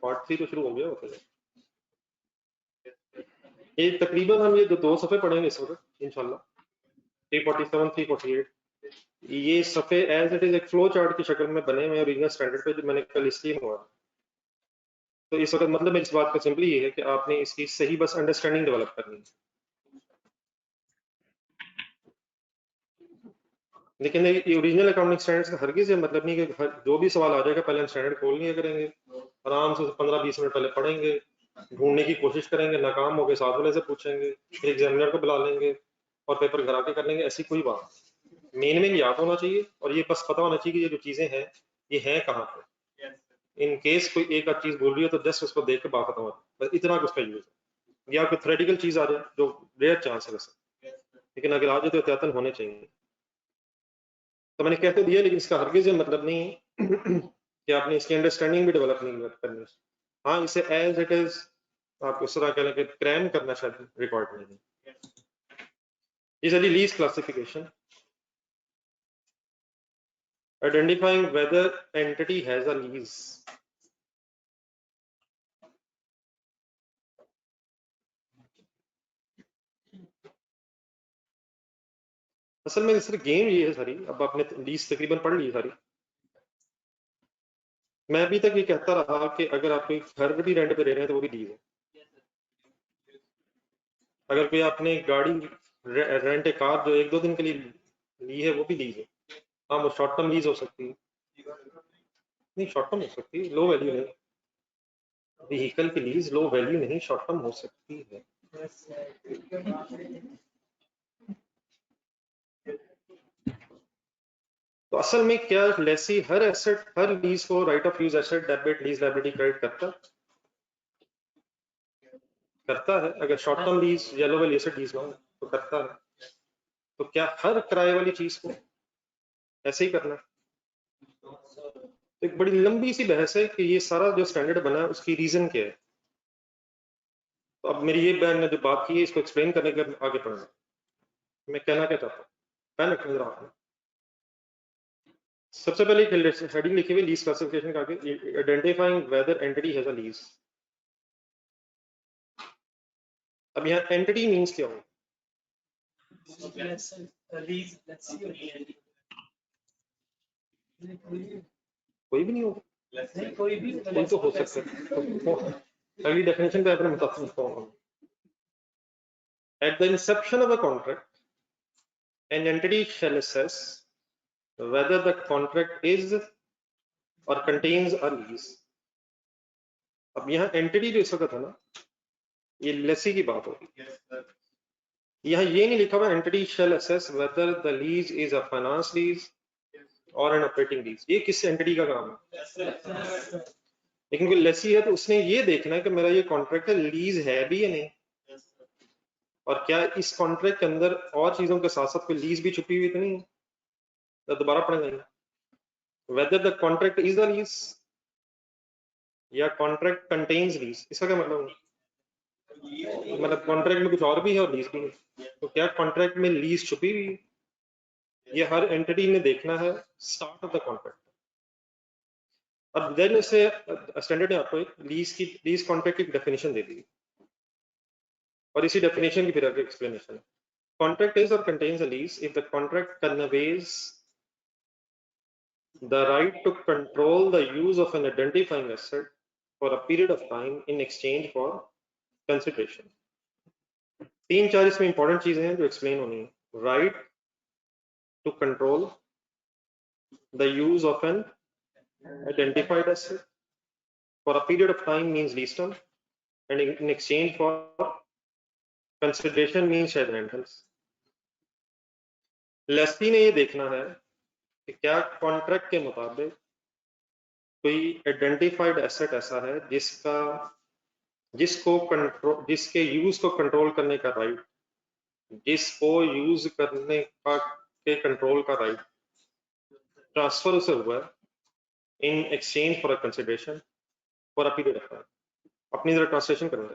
Part 3 तो शुरू हो गया होता है। ये तकरीबन हम ये 2 सफ़े पढ़ेंगे इस वक्त इंशाल्लाह, 347 348। ये सफ़े एज इट इज एक फ्लो चार्ट की शक्ल में बने हुए ओरिजिनल स्टैंडर्ड पे, जो मैंने कल इसलिए हुआ। तो इस वक्त मतलब इस बात का सिंपली ये है कि आपने इसकी सही बस अंडरस्टैंडिंग डेवलप करनी है। लेकिन ये ओरिजिनल अकाउंटिंग स्टैंडर्ड्स का हरगिज़ मतलब नहीं कि जो भी सवाल आ जाएगा पहले हम स्टैंडर्ड खोल लिया करेंगे, आराम से 15-20 मिनट पहले पढ़ेंगे, ढूंढने की कोशिश करेंगे, नाकाम हो गए साथ वाले से पूछेंगे, फिर एग्जामिनर को बुला लेंगे और पेपर घर आके कर लेंगे। ऐसी कोई बात मेन में याद होना चाहिए, और ये बस पता होना चाहिए कि ये जो चीजें हैं ये हैं कहाँ पे। इन केस कोई एक आध चीज बोल रही है तो जस्ट उसको देख के बात खत्म होती है, बस इतना उसका यूज है। या कोई थ्योरेटिकल चीज आ जाए जो रेयर चांस है वैसे, लेकिन अगर आ जाए तो एहतियातन होने चाहिए। तो मैंने कह तो दिया, लेकिन इसका हरगिज़ मतलब नहीं कि आपने इसकी अंडरस्टैंडिंग भी डेवलप नहीं करनी। हाँ, इसे एज इट इज आप उस तरह कह लें क्रैम करना शायद रिकॉर्ड नहीं। Is a lease classification identifying whether entity has a lease। असल में सिर्फ गेम ये है सारी, अब आपने लीज तकरीबन पढ़ ली सारी। मैं अभी तक ये कहता रहा कि अगर आप कोई घर भी रेंट पे ले रहे हैं तो वो भी लीज है। अगर कोई आपने गाड़ी रेंट ए कार जो 1-2 दिन के लिए ली है वो भी लीज है। हाँ, वो शॉर्ट टर्म लीज हो सकती है, नहीं शॉर्ट टर्म हो सकती है, लो वैल्यू नहीं। व्हीकल की लीज लो वैल्यू नहीं, शॉर्ट टर्म हो सकती है। तो असल में क्या लेसी हर एसेट हर लीज को right of use asset debit lease liability credit करता है। अगर short term lease yellow value asset lease हो तो करता है। तो क्या हर किराए वाली चीज को ऐसे ही करना है? तो एक बड़ी लंबी सी बहस है कि ये सारा जो स्टैंडर्ड बना है उसकी रीजन क्या है। तो अब मेरी ये बहन ने जो बात की है इसको एक्सप्लेन करने के लिए आगे बढ़ना। मैं कहना क्या चाहता हूँ, पहले नजर आता हूँ। सबसे पहले हेडिंग लिखी हुई लीज क्लासिफिकेशन का आगे, identifying whether entity has a lease. अब यहाँ एंटिटी मींस क्या हो? कोई भी नहीं होगा, कोई तो हो सकता है। अगली डेफिनेशन पे अपने बताता हूँ। At the inception of a contract, an entity shall assess whether the contract is or contains a lease. अब यहाँ एंटिटी जो इस वक्त है ना, ये लेसी की बात होगी। यहाँ ये नहीं लिखा हुआ entity shall assess whether the lease is a finance lease or an operating lease। ये किस एंटिटी का काम है? लेकिन कोई लेसी है तो उसने ये देखना है कि मेरा ये कॉन्ट्रैक्ट है, लीज है भी या नहीं, और क्या इस कॉन्ट्रैक्ट के अंदर और चीजों के साथ साथ कोई लीज भी छुपी हुई तो नहीं है। तो दोबारा पढ़ेंगे, whether the contract is a lease या कॉन्ट्रैक्ट कंटेन्स लीज। इसका क्या मतलब है? मतलब कॉन्ट्रैक्ट में कुछ और भी है और लीज भी है, तो क्या कॉन्ट्रैक्ट में लीज छुपी हुई है? ये हर एंटिटी ने देखना है स्टार्ट ऑफ द कॉन्ट्रैक्ट। अब देन इसे स्टैंडर्ड ने आपको एक लीज कॉन्ट्रैक्ट की डेफिनेशन दे दी, और इसी डेफिनेशन की फिर आगे एक्सप्लेनेशन है। कॉन्ट्रैक्ट इज और contains a lease if the contract conveys the right to control the use of an identifying asset for a period of time in exchange for consideration। तीन चार इसमें इंपॉर्टेंट चीजें हैं जो एक्सप्लेन होनी है। Right to control the use of an identified asset for a period of time means lease term, and in exchange for consideration means share rentals. Lessee ने ये देखना है कि क्या कॉन्ट्रैक्ट के मुताबिक कोई आइडेंटिफाइड एसेट ऐसा है जिसके यूज को कंट्रोल करने का राइट, जिसको यूज करने का के कंट्रोल का राइट ट्रांसफर उसे हुआ है in exchange for a consideration for a period of time. अपनी जरा ट्रांसलेशन करेंगे।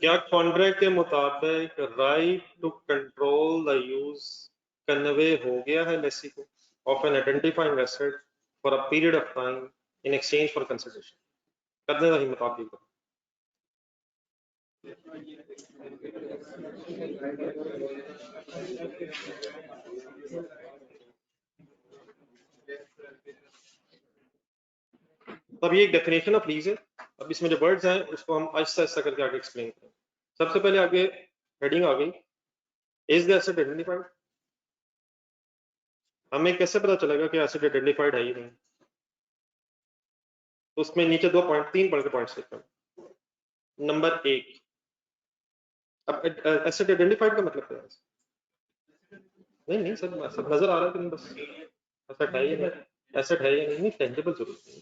क्या कॉन्ट्रैक्ट के मुताबिक right to control the use convey हो गया है लेसी को of an identifying asset for a period of time in exchange for consideration. करने का ही मुताबिक तब ये एक डेफिनेशन ऑफ लीज है। अब इसमें जो वर्ड्स हैं उसको हम आहिस्ता आहिस्ता करके आगे एक्सप्लेन करें। सबसे पहले आगे हेडिंग आ गई, इज द एसेट आइडेंटिफाइड। हमें कैसे पता चलेगा कि एसेट आइडेंटिफाइड है या नहीं? तो उसमें नीचे तीन बड़े पॉइंट्स लिखे हैं। नंबर एक, अब एसेट आइडेंटिफाइड का मतलब क्या है? नहीं नहीं सर, सब नजर आ रहा है कि नहीं, बस एसेट है या नहीं, एसेट है या नहीं, टेंजिबल जरूर नहीं।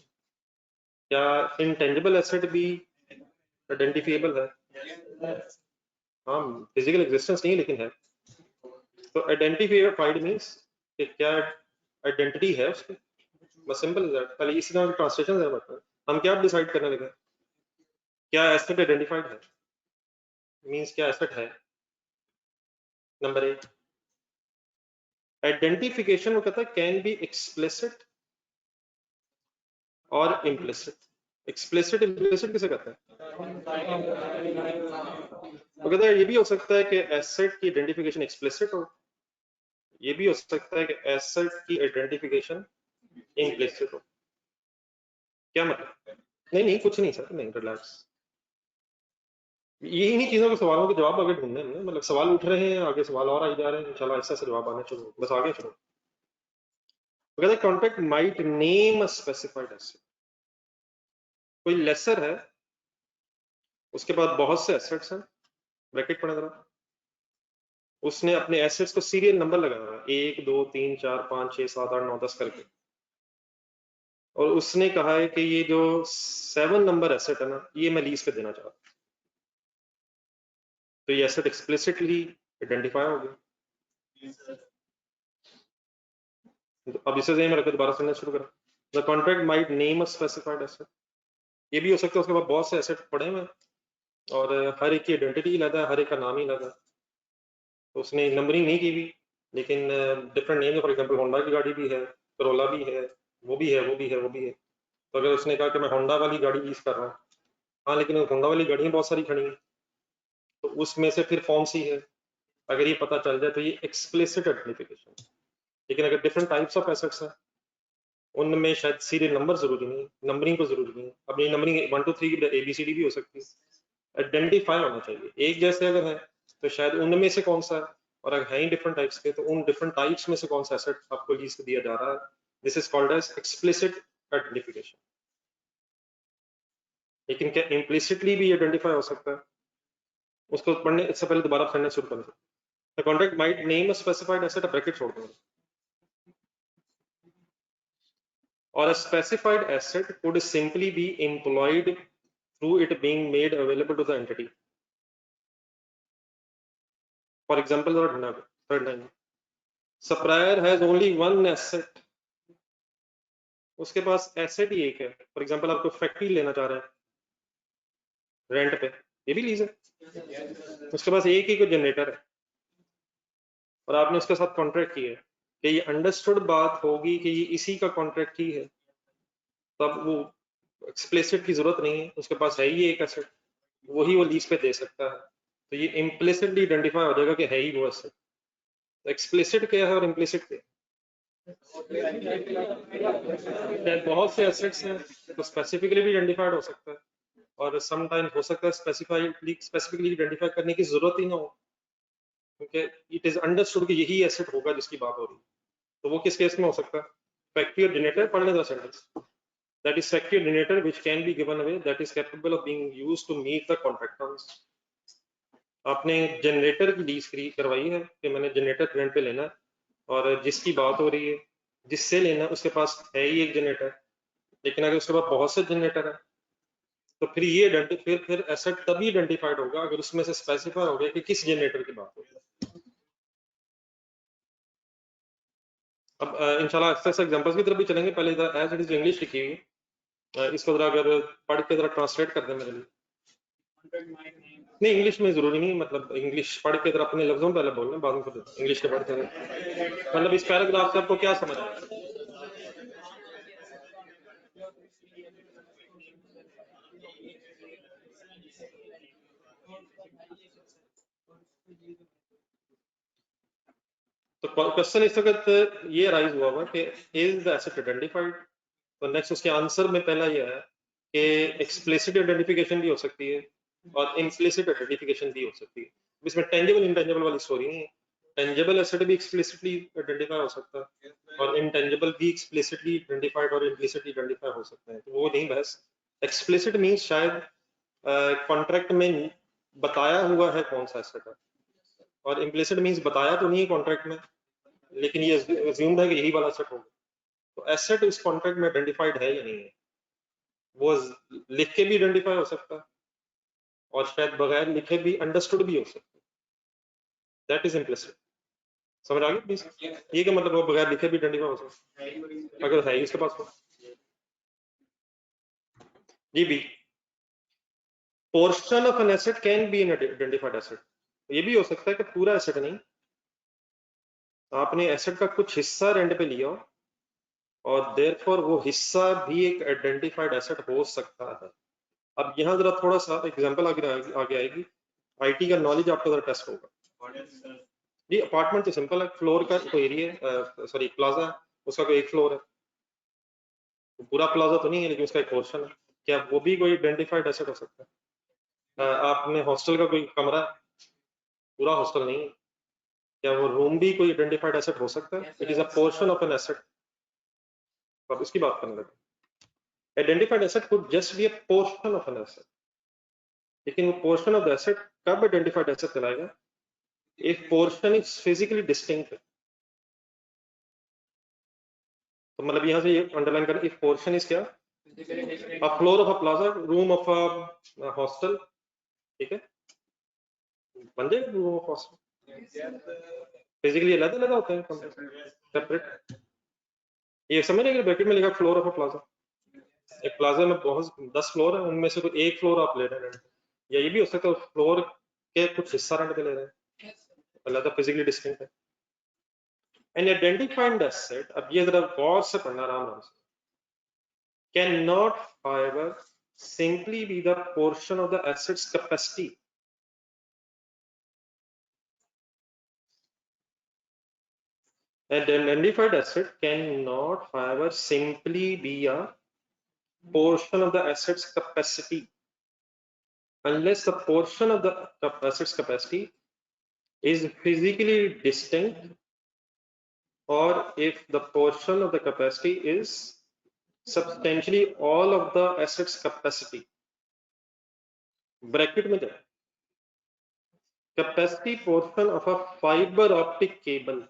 क्या इनटेंजिबल एसेट भी आइडेंटिफिएबल है? हाँ, फिजिकल एग्जिस्टेंस नहीं लेकिन है। तो आइडेंटिफाइड मींस कि क्या आइडेंटिटी है उसकी, बस सिंपल इज दैट। पहले इसी तरह ट्रांसलेशन है, मतलब हम क्या डिसाइड करने लगे, क्या एसेट आइडेंटिफाइड है मींस क्या एसेट है। नंबर एक, आइडेंटिफिकेशन वो कहता है कैन बी एक्सप्लिसिट और इम्प्लिसिट। एक्सप्लिसिट इम्प्लिसिट किसे कहते हैं? वो कहता है ये भी हो सकता है कि एसेट की आइडेंटिफिकेशन एक्सप्लिसिट हो, ये भी हो सकता है कि एसेट की आइडेंटिफिकेशन इम्प्लिसिट हो। क्या मतलब? नहीं नहीं कुछ नहीं सर, नहीं रिलैक्स। यही नहीं चीजों के सवालों के जवाब आगे ढूंढने हैं, मतलब सवाल उठ रहे हैं, आगे सवाल और आई जा रहे हैं, इंशाल्लाह ऐसा जवाब आने चलो, बस आगे चलो। तो कहते हैं contract might name a specified asset. कोई लेसर है, उसके पास बहुत से एसेट्स हैं, ब्रैकेट पढ़े जरा, उसने अपने एसेट्स को सीरियल नंबर लगाया है 1 2 3 4 5 6 7 8 9 10 करके, और उसने कहा है कि ये जो 7 नंबर एसेट है ना, ये मैं लीज पे देना चाहता हूँ, तो ये एसेट एक्सप्लिसिटली आइडेंटिफाई हो गया। तो अब इसे मैं रखकर दोबारा सुनना शुरू करें। The contract might name a specified asset, ये भी हो सकता है उसके बाद बहुत से एसेट पड़े हुए और हर एक की आइडेंटिटी अलग है, हर एक का नाम ही अलग है, तो उसने नंबरिंग नहीं की हुई, लेकिन डिफरेंट नेम है। फॉर एग्जांपल होंडा की गाड़ी भी है, करोला भी है, वो भी है, वो भी है, वो भी है। तो अगर उसने कहा कि मैं होंडा वाली गाड़ी यूज कर रहा हूँ, हाँ लेकिन होंडा वाली गाड़ियाँ बहुत सारी खड़ी हैं, तो उसमें से फिर कौन सी है, अगर ये पता चल जाए तो ये एक्सप्लिसिट आइडेंटिफिकेशन। लेकिन अगर डिफरेंट टाइप्स ऑफ एसेट्स हैं, उनमें शायद सीरियल नंबर जरूरी नहीं है, नंबरिंग को जरूरी नहीं है। अब ये नंबरिंग 1 2 3 की ABCD भी हो सकती है, आइडेंटिफाई होना चाहिए। एक जैसे अगर है तो शायद उनमें से कौन सा है, और अगर है ही डिफरेंट टाइप्स के, तो उन डिफरेंट टाइप्स में से कौन सा एसेट आपको लीज पे दिया जा रहा है। This is called as explicit identification. लेकिन क्या इम्प्लिसिटली भी आइडेंटिफाई हो सकता है? उसको पढ़ने इससे पहले दोबारा पढ़ना शुरू करें। The contract might name a specified asset, bracket छोड़ दूंगा, और a specified asset could simply be employed through it being made available to the entity. For example, third line, supplier has only one asset, उसके पास asset ही एक है। For example आपको factory लेना चाह रहे हैं रेंट पे, ये भी लीज है। उसके पास एक ही कोई जनरेटर है और आपने उसके साथ कॉन्ट्रैक्ट किया है कि ये अंडरस्टूड बात होगी कि ये इसी का कॉन्ट्रैक्ट ही है, तब वो एक्सप्लिसिट की जरूरत नहीं है, उसके पास है ही एक एसेट, वही वो लीज पे दे सकता है, तो ये इम्प्लिसिटली आइडेंटिफाई हो जाएगा कि है ही वो एसेट। तो एक्सप्लिसिट क्या है और इम्प्लिसिट क्या है? बहुत से एसेट्स हैं तो स्पेसिफिकली भी आइडेंटिफाइड हो सकता है, और सम टाइम हो सकता है स्पेसिफिकली आइडेंटिफाई करने की जरूरत ही ना हो, क्योंकि इट इज अंडरस्टूड कि यही एसेट होगा जिसकी बात हो रही है। तो वो किस केस में हो सकता है? फैक्ट्री और जनरेटर, पढ़ने का sentence, that is factory generator which can be given away, that is capable of being used to meet the contract terms. आपने जनरेटर की लीज करवाई है कि मैंने जनरेटर रेंट पे लेना है, और जिसकी बात हो रही है, जिससे लेना है, उसके पास है ही एक जनरेटर, लेकिन अगर उसके पास बहुत से जनरेटर है, तो फिर ये फिर एसेट तभी आइडेंटिफाइड होगा अगर उसमें से स्पेसिफाई हो गया कि किस जनरेटर की बात हो रही है। अब इंशाल्लाह ऐसे एग्जांपल्स की तरफ भी चलेंगे, पहले एज इट इज इंग्लिश लिखी हुई है, इसको जरा अगर पढ़ के जरा ट्रांसलेट कर दें मेरे लिए। नहीं, इंग्लिश में जरूरी नहीं, मतलब इंग्लिश पढ़ के जरा अपने लफ्जों में पहले बोलना, बाद में फिर इंग्लिश के पढ़ के, मतलब इस पैराग्राफ से आपको क्या समझ आया? तो क्वेश्चन इस वक्त ये राइज हुआ हुआ कि इज द एसेट आइडेंटिफाइड, तो नेक्स्ट उसके आंसर में पहला ये है कि एक्सप्लिसिट आइडेंटिफिकेशन भी हो सकती है और इम्प्लिसिट आइडेंटिफिकेशन भी हो सकती है। इसमें टेंजिबल इंटेंजिबल वाली स्टोरी नहीं है, टेंजिबल एसेट भी एक्सप्लिसिटली आइडेंटिफाई हो सकता है और इनटेंजिबल भी एक्सप्लिसिटली आइडेंटिफाइड और इम्प्लिसिटली आइडेंटिफाई हो सकते हैं, तो वो नहीं बहस। एक्सप्लिसिट मींस शायद कॉन्ट्रैक्ट में बताया हुआ है कौन सा एसेट है, और इम्प्लिसिट मींस बताया तो नहीं है कॉन्ट्रैक्ट में, लेकिन ये अज्यूम्ड है कि यही वाला एसेट होगा। तो एसेट इस कॉन्ट्रैक्ट में आइडेंटिफाइड है या नहीं है, वो लिख के भी आइडेंटिफाई हो सकता है और शायद बगैर लिखे भी अंडरस्टूड भी हो सकता है, दैट इज इम्प्लिसिट। समझ आ गई प्लीज? ये क्या मतलब, वो बगैर लिखे भी आइडेंटिफाई हो सकता है अगर है इसके पास हो। जी B, portion of an asset can be an identified asset, ये भी हो सकता है कि पूरा एसेट नहीं, आपने एसेट का कुछ हिस्सा रेंट पे लिया और देयरफॉर वो हिस्सा भी एक आइडेंटिफाइड एसेट हो सकता है। अब यहाँ जरा थोड़ा सा एग्जांपल आगे आएगी, आईटी का नॉलेज आपका जरा टेस्ट होगा। जी अपार्टमेंट तो सिंपल है, फ्लोर का कोई एरिया, सॉरी प्लाजा है, उसका कोई एक फ्लोर है, पूरा प्लाजा तो नहीं है लेकिन उसका एक पोर्शन है, क्या वो भी कोई आइडेंटिफाइड एसेट हो सकता है? आपने हॉस्टल का कोई कमरा, पूरा हॉस्टल नहीं है, क्या वो रूम भी कोई आइडेंटिफाइड एसेट हो सकता है? It is a portion of an asset, अब इसकी बात करने लगे। Identified asset could just be a portion of an asset, लेकिन वो पोर्शन ऑफ द एसेट कब आइडेंटिफाइड एसेट कहलाएगा? If portion is physically distinct, तो मतलब यहाँ से ये अंडरलाइन करना, इफ पोर्शन इज क्या, अ floor of a plaza, room of a hostel, ठीक है, बन जाएगा रूम ऑफ हॉस्टल। फिजिकली अलग अलग होते हैं, सेपरेट। ये समझ रहे ब्रैकेट में लिखा फ्लोर ऑफ अ प्लाजा, एक प्लाजा में बहुत 10 फ्लोर है, उनमें से कोई एक फ्लोर आप ले रहे हैं, या ये भी हो सकता है फ्लोर के कुछ हिस्सा रेंट पे ले रहे हैं, अलग फिजिकली डिस्टिंक्ट है। एन आइडेंटिफाइड एसेट, अब ये जरा गौर से पढ़ना आराम से, can not however simply be the portion of the asset's capacity. An identified asset cannot however simply be a portion of the asset's capacity unless the portion of the asset's capacity is physically distinct, or if the portion of the capacity is substantially all of the asset's capacity. Bracket में जाए, capacity portion of a fiber optic cable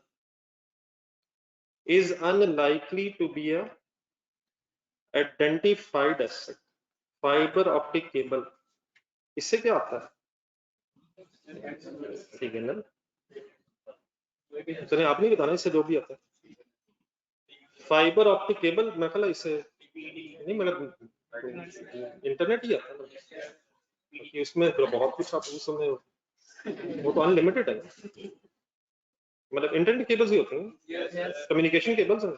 is unlikely to be a identified asset. Fiber optic cable, इससे क्या आता है, ठीक है ना, चलिए आप नहीं बताना, इससे जो भी आता है। फाइबर ऑप्टिक केबल मैं ख्याल इससे नहीं, मतलब इंटरनेट ही आता है, क्योंकि उसमें बहुत कुछ आप उसमें, वो तो अनलिमिटेड है, मतलब इंटरनेट केबल्स ही होते हैं, कम्युनिकेशन केबल्स हैं।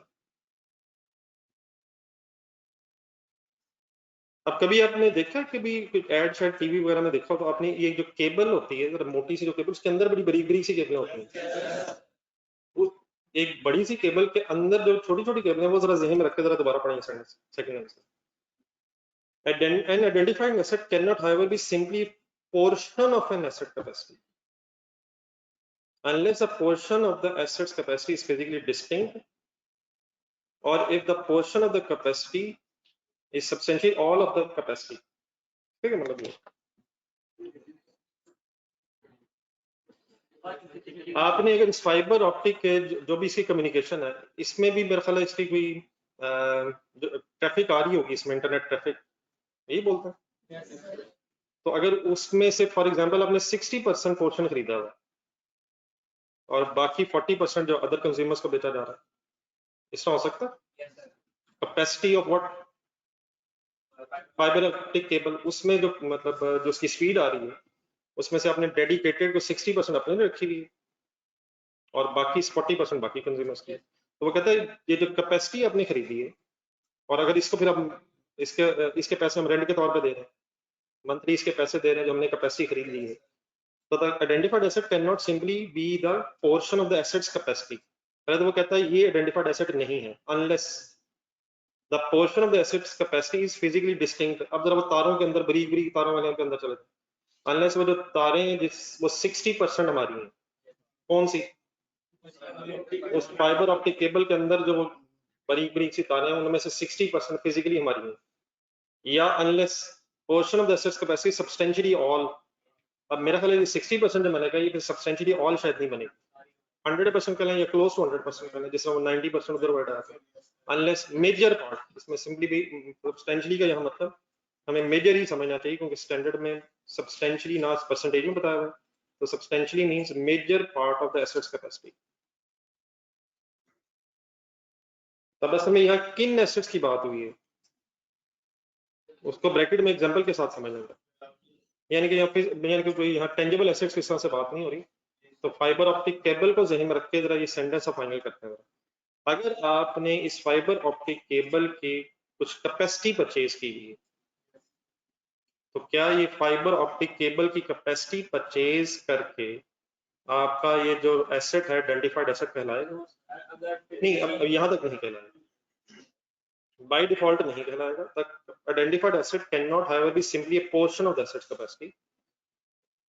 अब कभी आपने देखा कि भी एड शायद टीवी वगैरह में देखा हो, तो आपने ये जो केबल होती है मोटी सी जो केबल, उसके अंदर बड़ी बड़ी बड़ी सी केबल होती हैं, उस एक बड़ी सी केबल के अंदर जो छोटी छोटी केबल है, वो जरा ज़हन में रख के जरा दोबारा पढ़ेंगे सेकंड से। An identified asset cannot however be simply portion of an asset capacity unless a portion of the asset's capacity is physically distinct, or if the portion of the capacity is substantially all of the capacity. ठीक है, मतलब आपने अगर इस fibre optic के जो भी इसकी कम्युनिकेशन है, इसमें भी मेरा ख्याल है इसकी कोई ट्रैफिक आ रही होगी, इसमें इंटरनेट ट्रैफिक यही बोलते हैं। तो अगर उसमें से फॉर एग्जांपल आपने 60% पोर्शन खरीदा हुआ और बाकी 40% जो अदर कंज्यूमर्स को बेचा जा रहा है, इस तरह हो सकता है। Capacity of what, fibre optic cable, उसमें जो मतलब जो उसकी स्पीड आ रही है, उसमें से आपने डेडिकेटेड को 60% अपने लिए रखी हुई है और बाकी 40% बाकी कंज्यूमर्स की। तो वो कहता है ये जो कैपेसिटी आपने खरीदी है, और अगर इसको फिर हम इसके पैसे हम रेंट के तौर पे दे रहे हैं, मंथली इसके पैसे दे रहे हैं जो हमने कैपेसिटी खरीद ली है, तो the identified asset can not simply be the portion of the asset's capacity. पहले तो वो कहता है ये आइडेंटिफाइड एसेट नहीं है unless the portion of the asset's capacity is physically distinct. अब जरा वो तारों के अंदर बरीक बरीक तारों वाले के अंदर चले, अनलेस वो जो तारें वो 60% हमारी हैं, कौन सी, उस फाइबर ऑप्टिक केबल के अंदर जो वो बरीक बरीक सी तारें हैं, उनमें से 60% फिजिकली हमारी हैं, या unless portion of the asset's capacity substantially all. अब मेरा ख्याल है 60% जो बनेगा, ये फिर सब्सटेंशियली ऑल शायद नहीं बनेगी, 100% करें या क्लोज टू 100% करें, जिसमें वो 90% उधर वर्ड आया था, अनलेस मेजर पार्ट। इसमें सिंपली भी सब्सटेंशियली का यहाँ मतलब हमें मेजर ही समझना चाहिए, क्योंकि स्टैंडर्ड में सब्सटेंशियली ना परसेंटेज में बताया हुआ है, तो substantially means major part of the asset's capacity. तब असल में यहाँ किन एसेट्स की बात हुई है, उसको ब्रैकेट में एग्जांपल के साथ समझना है, यानी कि यहाँ टेंजिबल एसेट्स की तरह से बात नहीं हो रही। तो फाइबर ऑप्टिक केबल को ज़हन में रख के जरा ये सेंटेंस फाइनल करते हैं। अगर आपने इस फाइबर ऑप्टिक केबल की कुछ कैपेसिटी परचेज की है, तो क्या ये फाइबर ऑप्टिक केबल की कैपेसिटी परचेज करके आपका ये जो एसेट है आइडेंटिफाइड एसेट कहलाएगा? नहीं, अब यहाँ तक नहीं कहलाएगा, बाय डिफॉल्ट नहीं कहलाएगा। तक identified asset can not however be simply a portion of the asset capacity,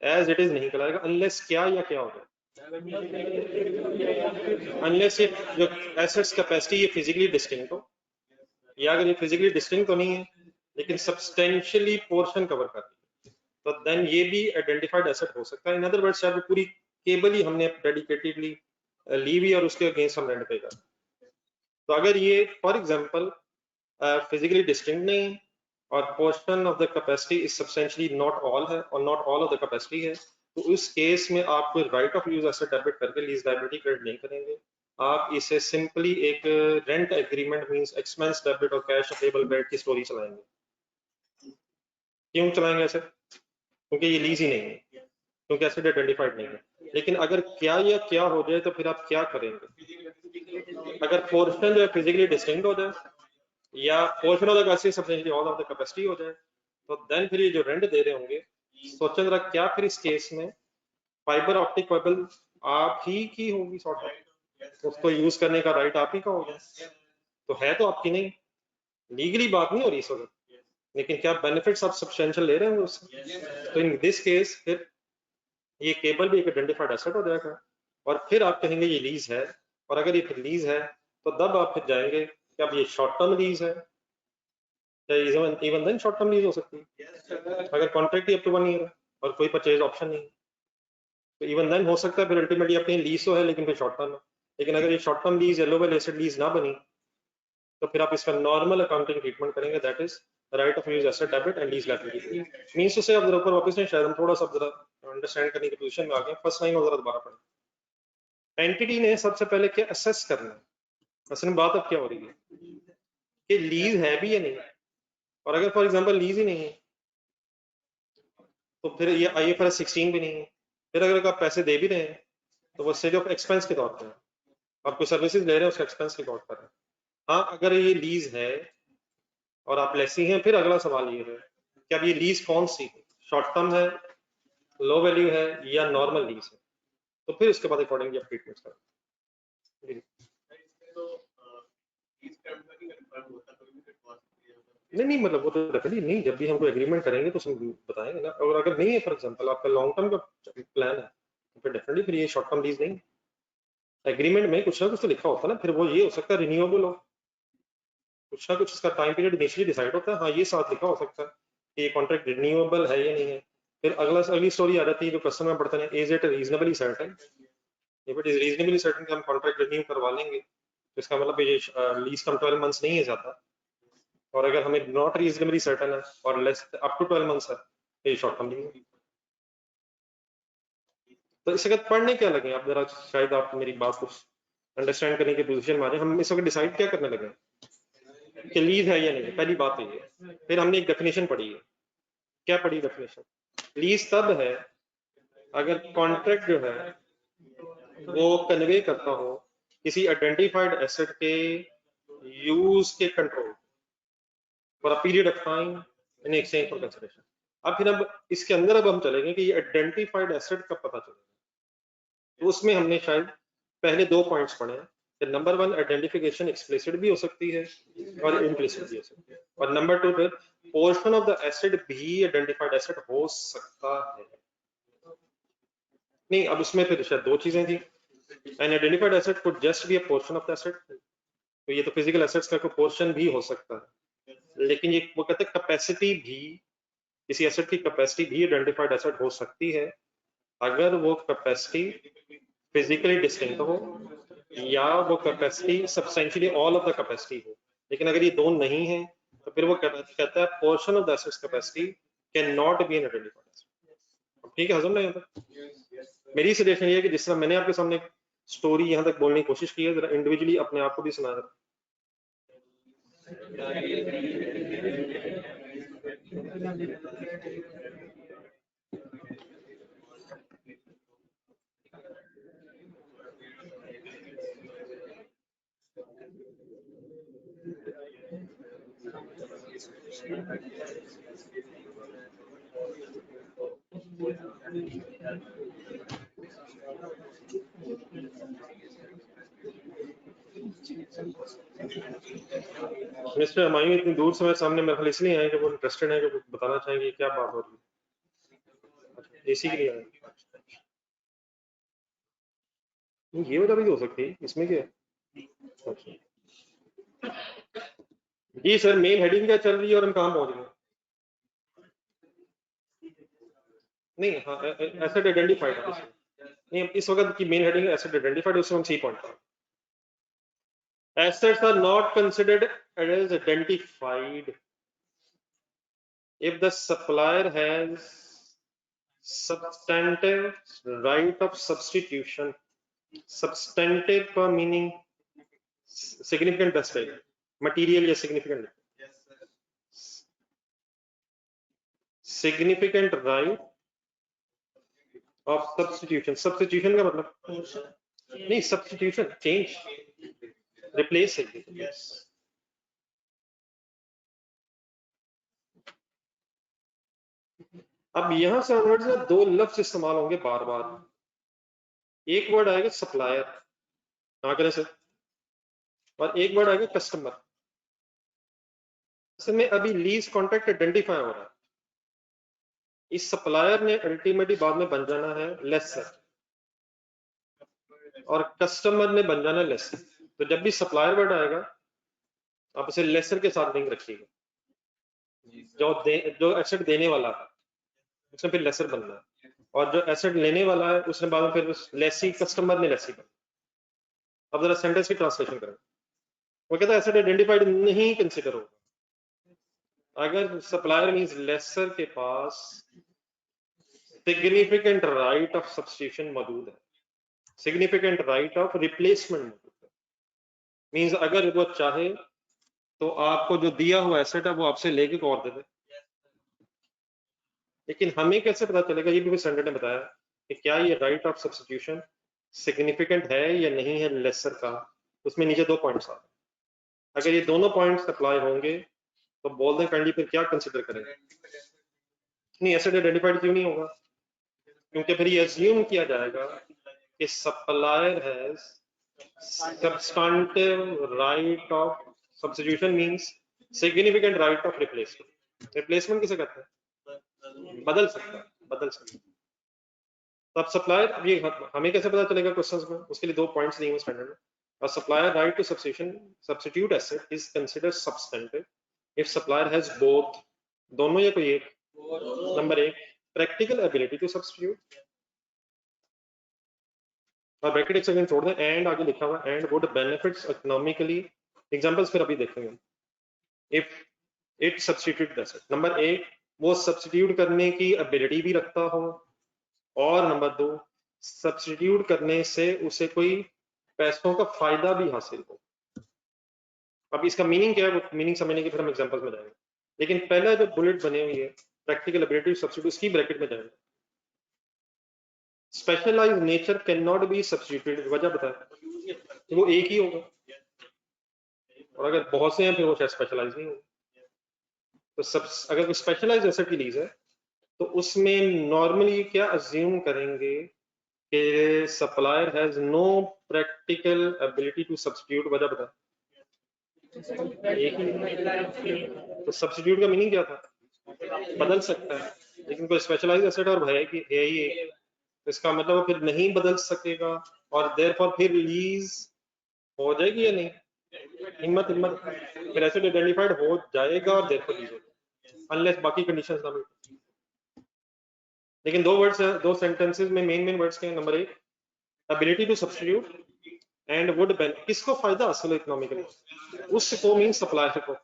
as it is नहीं कहलाएगा, अनलेस क्या या क्या होगा, अनलेस ये जो एसेट्स कैपेसिटी ये फिजिकली डिस्टिंक्ट हो, या अगर ये फिजिकली डिस्टिंक्ट तो नहीं है लेकिन सब्सटेंशियली पोर्शन कवर कर रही है, तो देन ये भी आइडेंटिफाइड एसेट हो सकता है। इन अदर वर्ड्स, शायद पूरी केबल ही हमने डेडिकेटेडली ली हुई और उसके अगेंस्ट हम रेंट पे कर, तो अगर ये फॉर एग्जांपल फिजिकली डिस्टिंक्ट नहीं है और portion of the capacity is substantially not all है और not all of the capacity है, तो उस केस में आप कोई right of use asset debit करके लीज लायबिलिटी क्रेडिट नहीं करेंगे। आप इसे सिंपली एक rent agreement means expense debit और कैश पेबल क्रेडिट की स्टोरी चलाएंगे। क्यों चलाएंगे ऐसे? क्योंकि ये लीज ही नहीं है, क्योंकि एसेट आइडेंटिफाइड नहीं है। लेकिन अगर क्या या क्या हो जाए तो फिर आप क्या करेंगे? अगर पोर्शन जो है फिजिकली डिस्टिंक्ट हो जाए या portion of the capacity substantially all of the capacity हो जाए, तो देन फिर ये जो रेंट दे रहे होंगे, सोचें जरा क्या फिर इस केस में फाइबर ऑप्टिक केबल आप ही की होगी सॉर्ट ऑफ, उसको यूज करने का राइट आप ही का होगा, तो है तो आपकी नहीं, लीगली बात नहीं हो रही इस वक्त, लेकिन क्या बेनिफिट्स आप सब्सटेंशियल ले रहे हैं उससे? तो इन दिस केस फिर ये केबल भी एक आइडेंटिफाइड एसेट हो जाएगा और फिर आप कहेंगे ये लीज है। और अगर ये फिर लीज है तो तब आप फिर जाएंगे कि अब ये शॉर्ट टर्म लीज है, even then short term lease हो सकती है अगर कॉन्ट्रैक्ट ही अप टू 1 ईयर है और कोई परचेज ऑप्शन नहीं, तो इवन देन हो सकता है फिर अल्टीमेटली आप कहीं लीज तो है लेकिन फिर शॉर्ट टर्म है। लेकिन अगर ये short term lease allowable asset lease ना बनी तो फिर आप इसका नॉर्मल अकाउंटिंग ट्रीटमेंट करेंगे, that is right of use asset debit and lease liability means to say. अब जरा ऊपर वापस नहीं, शायद हम थोड़ा सा जरा अंडरस्टैंड करने की पोजीशन में आ गए। फर्स्ट लाइन और जरा दोबारा पढ़ें। एंटिटी ने सबसे पहले क्या असेस करना है, असल में बात अब क्या हो रही है कि लीज है भी या नहीं, और अगर फॉर एग्जांपल लीज ही नहीं है तो फिर ये IFRS 16 भी नहीं है। फिर अगर आप पैसे दे भी रहे हैं तो वो स्टेज ऑफ एक्सपेंस के तौर पर है, आप कोई सर्विसेज ले रहे हैं उसका एक्सपेंस के तौर पर है। हाँ, अगर ये लीज है और आप लेसी हैं, फिर अगला सवाल ये है कि अब ये लीज कौन सी है, शॉर्ट टर्म है, लो वैल्यू है या नॉर्मल लीज है, तो फिर उसके बाद अकॉर्डिंगली आप ट्रीटमेंट करें। नहीं मतलब वो तो डेफिनेटली नहीं, जब भी हम कोई एग्रीमेंट करेंगे तो उसमें बताएंगे ना। और अगर नहीं है फॉर एग्जांपल आपका लॉन्ग टर्म का प्लान है तो फिर डेफिनेटली फिर ये शॉर्ट टर्म लीज नहीं, एग्रीमेंट में कुछ ना कुछ तो लिखा होता है ना, फिर वो ये हो सकता है रिन्यूएबल हो, कुछ ना कुछ इसका टाइम पीरियड इनिशियली डिसाइड होता है। हाँ, ये साथ लिखा हो सकता है कि ये कॉन्ट्रैक्ट रिन्यूएबल है या नहीं है। फिर अगली स्टोरी आ जाती है जो क्वेश्चन में पढ़ते हैं, is it reasonably certain. If it is reasonably certain कि हम कॉन्ट्रैक्ट रिन्यू करवा लेंगे तो इसका मतलब ये लीज कम 12 मंथ्स नहीं है जाता, और अगर हमें नॉट रीजनेबली सर्टेन है और लेस अप टू 12 मंथ्स है तो ये शॉर्ट टर्म लीज है। तो इस वक्त पढ़ने क्या लगे आप जरा, शायद आप मेरी बात को अंडरस्टैंड करने की पोजीशन में आ जाए। हम इस वक्त डिसाइड क्या करने लगे कि लीज है या नहीं, पहली बात तो ये है। फिर हमने एक डेफिनेशन पढ़ी है, क्या पढ़ी डेफिनेशन? लीज तब है अगर कॉन्ट्रैक्ट जो है वो कन्वे करता हो किसी आइडेंटिफाइड एसेट के यूज के control for a period of time in exchange for consideration. अब इसके अंदर अब हम चलेंगे कि ये आइडेंटिफाइड एसेट कब पता चलेगा, तो उसमें हमने शायद पहले 2 पॉइंट्स पढ़े हैं कि नंबर 1 आइडेंटिफिकेशन एक्सप्लिसिट भी हो सकती है और इम्प्लिसिट भी हो सकती है, और नंबर 2 फिर पोर्शन ऑफ द एसेट भी आइडेंटिफाइड एसेट हो सकता है। नहीं, अब उसमें फिर शायद 2 चीजें थी, an identified asset could just be a portion of the asset, तो ये तो फिजिकल एसेट्स का कोई पोर्शन भी हो सकता है, लेकिन ये वो कहते हैं कैपेसिटी भी, किसी एसेट की कैपेसिटी भी आइडेंटिफाइड एसेट हो सकती है अगर वो कैपेसिटी फिजिकली डिस्टिंक्ट हो या वो capacity substantially all of the capacity हो। लेकिन अगर ये दोनों नहीं है तो फिर वो कहता है portion of the asset's capacity can not be an identified asset. ठीक है, हजम नहीं होता। मेरी सजेशन ये है कि जिस तरह मैंने आपके सामने स्टोरी यहाँ तक बोलने की कोशिश की है, जरा इंडिविजुअली अपने आप को भी सुना रहा। मिस्टर हमायूं इतनी दूर से मेरे सामने मेरे ख्याल इसलिए आए कि वो इंटरेस्टेड है, कि वो बताना चाहेंगे क्या बात हो रही है, एसी के लिए आए। ये वजह भी हो सकती है, इसमें क्या है? जी सर, मेन हेडिंग क्या चल रही है और हम कहाँ पहुंच गए? नहीं, हाँ, एसेट आइडेंटिफाइड है इसमें। नहीं, इस वक्त की मेन हेडिंग है एसेट आइडेंटिफाइड, उसमें हम सी पॉइंट पर। assets are not considered as identified if the supplier has substantive right of substitution. Substantive का meaning significant aspect, material या significant, significant right of substitution. Substitution का मतलब नहीं, substitution change, replace है. अब यहां से ऑनवर्ड से दो लफ्ज इस्तेमाल होंगे बार बार. एक वर्ड आएगा सप्लायर, आगे से, और एक वर्ड आएगा कस्टमर. इसमें अभी लीज कॉन्ट्रैक्ट आइडेंटिफाई हो रहा है. इस सप्लायर ने अल्टीमेटली बाद में बन जाना है लेसर, और कस्टमर ने बन जाना है लेसर. तो जब भी सप्लायर वर्ड आएगा आप इसे लेसर के साथ लिंक रखिएगा. जो एसेट देने वाला है उसने फिर लेसर बनना है, और जो एसेट लेने वाला है उसने बाद में फिर लेसी, कस्टमर ने लेसी बनना. अब जरा सेंटेंस की ट्रांसलेशन करें. वो कहता है एसेट आइडेंटिफाइड नहीं कंसिडर होगा अगर सप्लायर मींस लेसर के पास सिग्निफिकेंट राइट ऑफ सब्स्टिट्यूशन मौजूद है, सिग्निफिकेंट राइट ऑफ रिप्लेसमेंट मौजूद है. मींस अगर वो चाहे तो आपको जो दिया हुआ एसेट है वो आपसे लेके और दे दे. लेकिन हमें कैसे पता चलेगा, ये भी स्टैंडर्ड ने बताया कि क्या ये राइट ऑफ सब्स्टिट्यूशन सिग्निफिकेंट है या नहीं है लेसर का. उसमें नीचे दो पॉइंट्स आते हैं. अगर ये दोनों पॉइंट्स अप्लाई होंगे तो बोल दें काइंडली फिर क्या कंसिडर करेंगे. नहीं, एसेट आइडेंटिफाइड क्यों नहीं होगा, क्योंकि फिर ये अज्यूम किया जाएगा कि supplier has substantive right of substitution means significant right of replacement. Replacement किसे कहते हैं, बदल सकता है, बदल सकता है. तो अब सप्लायर, अब ये हमें कैसे पता चलेगा क्वेश्चंस में, उसके लिए दो पॉइंट्स दिए हुए स्टैंडर्ड में. A supplier right to substitute asset is considered substantive if supplier has both, दोनों या कोई एक. नंबर एक, practical ability to substitute, और ब्रैकेट एक सेकंड छोड़ दें, एंड आगे लिखा हुआ and would benefits economically. Examples फिर अभी देखेंगे. If it substitute asset, number एक वो सब्स्टिट्यूट करने की एबिलिटी भी रखता हो, और नंबर दो सब्स्टिट्यूट करने से उसे कोई पैसों का फायदा भी हासिल हो. अब इसका मीनिंग क्या है, वो मीनिंग समझने के फिर हम एग्जांपल्स में जाएंगे. लेकिन पहला जो बुलेट बने हुई है प्रैक्टिकल एबिलिटी सब्स्टिट्यूट, उसकी ब्रैकेट में जाएंगे. Specialised nature can not be substituted, वजह बताए, तो वो एक ही होगा, और अगर बहुत से हैं फिर वो शायद स्पेशलाइज नहीं होगा. तो अगर कोई स्पेशलाइज्ड एसेट की लीज है तो उसमें नॉर्मली क्या अज्यूम करेंगे कि supplier has no practical ability to substitute, वजह बता. एक ही. तो सब्स्टिट्यूट का मीनिंग क्या था, बदल सकता है. लेकिन कोई स्पेशलाइज्ड एसेट और है कि है ही एक, तो इसका मतलब वो फिर नहीं बदल सकेगा, और देयरफॉर फिर लीज हो जाएगी या नहीं. हिम्मत हिम्मत, फिर एसेट आइडेंटिफाइड हो जाएगा और देयरफॉर लीज होगी अनलेस बाकी कंडीशंस ना मिले. लेकिन दो वर्ड्स, दो सेंटेंसेस में मेन वर्ड्स के. नंबर एक, ability to substitute and would benefit, किसको फायदा हासिल हो इकोनॉमिकली, उसको मीन सप्लायर को.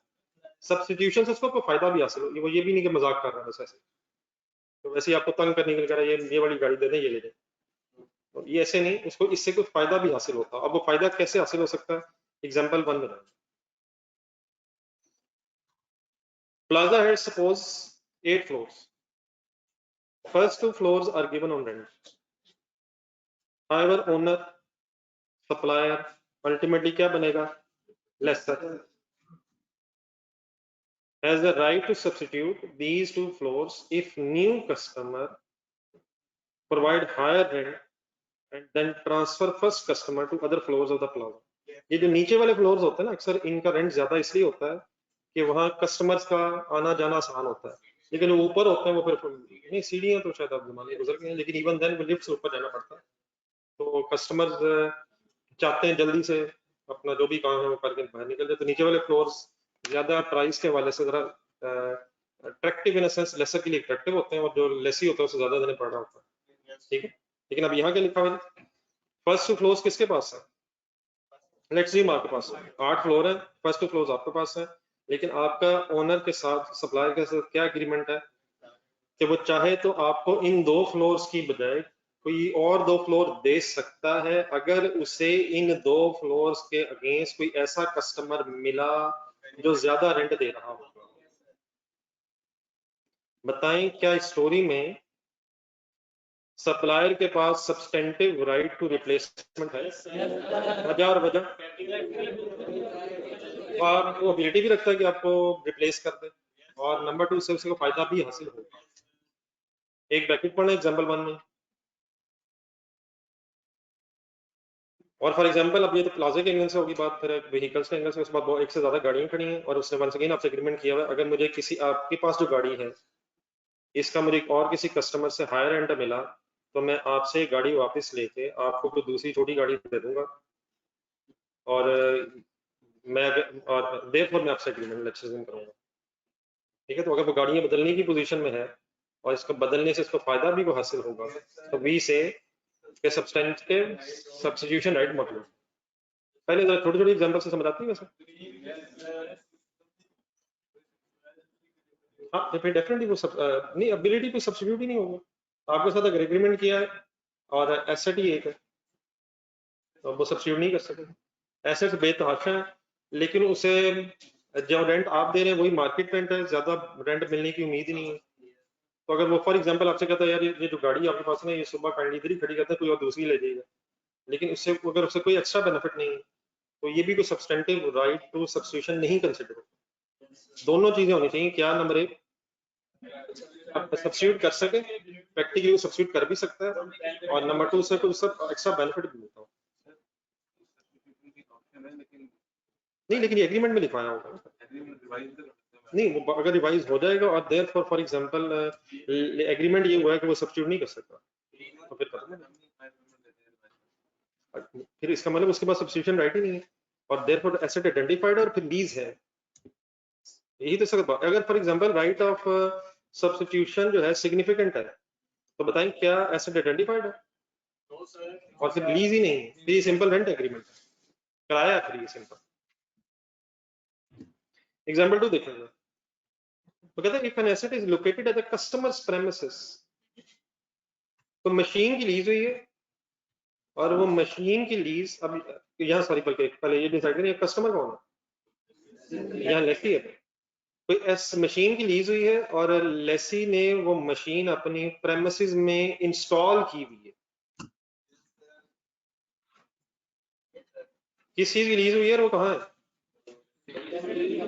सब्स्टिट्यूशन से उसको फायदा भी हासिल हो, वो ये भी नहीं कि मजाक कर रहा है बस ऐसे, तो वैसे ही आपको तंग करने के लिए कह रहा है ये वाली गाड़ी दे दें, ये ले लें. तो ये ऐसे नहीं, उसको इससे कुछ फायदा भी हासिल होता. अब वो फायदा कैसे हासिल हो सकता है, एग्जांपल 1 में. Plaza has suppose 8 floors. First 2 floors are given on rent. However, owner, supplier, ultimately क्या बनेगा, lessor, has the right to substitute these 2 floors if new customer provide higher rent and then transfer first customer to other floors of the plaza. ये जो नीचे वाले floors होते हैं ना, अक्सर इनका रेंट ज्यादा इसलिए होता है कि वहाँ कस्टमर्स का आना जाना आसान होता है. लेकिन वो ऊपर होते हैं वो फिर नहीं, सीढ़ियां तो शायद अब जमाने गुजर गए हैं, लेकिन इवन देन वो लिफ्ट से ऊपर जाना पड़ता है. तो कस्टमर्स चाहते हैं जल्दी से अपना जो भी काम है वो करके बाहर निकल जाए. तो नीचे वाले फ्लोर्स ज्यादा प्राइस के हवाले से जरा अट्रैक्टिव इन सेंस लेसर के लिए अट्रैक्टिव होते हैं, और जो लेसी होता है उससे ज्यादा देने पड़ रहा होता है. ठीक है. लेकिन अब यहाँ क्या लिखा हुआ है, फर्स्ट 2 फ्लोर्स किसके पास है, लेट्स सी आपके पास 8 फ्लोर है, फर्स्ट फ्लोर आपके पास है, लेकिन आपका ओनर के साथ, सप्लायर के साथ क्या एग्रीमेंट है कि वो चाहे तो आपको इन 2 फ्लोर्स की बजाय कोई और 2 फ्लोर दे सकता है अगर उसे इन 2 फ्लोर्स के अगेंस्ट कोई ऐसा कस्टमर मिला जो ज्यादा रेंट दे रहा हो। बताएं क्या इस स्टोरी में सप्लायर के पास सब्सटेंटिव राइट टू रिप्लेसमेंट है? वजह और वजह और वो एबिलिटी भी रखता है कि आपको रिप्लेस कर दे, और नंबर 2 से उसको फायदा भी हासिल होगा। एक ब्रैकेट पढ़ना एग्जांपल 1 में, और फॉर एग्जांपल अब ये तो प्लाजा के एंगल से होगी बात, फिर व्हीकल्स के एंगल से उसके बाद एक से ज्यादा गाड़ियां खड़ी हैं और उसने वंस अगेन आपसे एग्रीमेंट किया हुआ है, अगर मुझे किसी आपके पास जो गाड़ी है इसका मुझे और किसी कस्टमर से हायर एंड मिला तो मैं आपसे गाड़ी वापस लेके आपको कोई दूसरी छोटी गाड़ी दे दूंगा, और मैं और देयरफॉर मैं आपसे एग्रीमेंट लेक्चरिज्म करूंगा। ठीक है, तो अगर वो गाड़ियां बदलने की पोजीशन में है और इसको बदलने से इसको फायदा भी को हासिल होगा तो वी से सब्सटेंटिव सब्स्टिट्यूशन राइट मत लो। पहले जरा छोटी छोटी एग्जांपल से समझ आती है वैसे। हाँ तो फिर डेफिनेटली वो नहीं, एबिलिटी पे सब्स्टिट्यूट ही नहीं होगा। आपके साथ अगर एग्रीमेंट किया है और एसेट ही एक है तो वो सब्स्टिट्यूट नहीं कर सकते। एसेट बेतहाशा है लेकिन उसे जो रेंट आप दे रहे हैं वही मार्केट रेंट है, ज्यादा रेंट मिलने की उम्मीद ही नहीं है। तो अगर वो फॉर एग्जांपल आपसे कहता है यार ये जो गाड़ी आपके पास है ये सुबह काइंडली इधर ही खड़ी करते हैं, कोई और दूसरी ले जाएगा, लेकिन उससे अगर उससे कोई एक्स्ट्रा बेनिफिट नहीं है तो ये भी कोई सब्सटेंटिव राइट टू सब्स्टिट्यूशन नहीं कंसिडर होता। दोनों चीजें होनी चाहिए, क्या नंबर एक सब्स्टिट्यूट कर सके, प्रैक्टिकली सब्स्टिट्यूट कर भी सकता है, और नंबर 2 से कुछ एक्स्ट्रा बेनिफिट भी मिलता हो। नहीं लेकिन ये एग्रीमेंट में लिखवाया होगा नहीं, वो अगर रिवाइज हो जाएगा और देयर फॉर एग्जांपल एग्रीमेंट ये हुआ है कि वो सब्स्टिट्यूट नहीं कर सकता तो फिर खत्म है। फिर इसका मतलब उसके पास सब्स्टिट्यूशन राइट ही नहीं है, और देयर फॉर एसेट आइडेंटिफाइड और फिर लीज है, यही तो सब बात। अगर for example right of substitution जो है सिग्निफिकेंट है तो बताएं क्या एसेट आइडेंटिफाइड है, और फिर लीज ही नहीं, फिर ये सिंपल रेंट एग्रीमेंट कराया, फिर ये सिंपल। एग्जांपल 2 देखेंगे तो कहते हैं if an asset is located at the customers premises, तो मशीन की लीज हुई है और वो मशीन की लीज अब यहाँ सॉरी बल्कि पहले ये डिसाइड करें कस्टमर कौन है, यहाँ लेसी है। कोई एस मशीन की लीज हुई है और लेसी ने वो मशीन अपनी प्रेमिसेस में इंस्टॉल की हुई है। किस चीज की लीज हुई है और वो कहाँ है,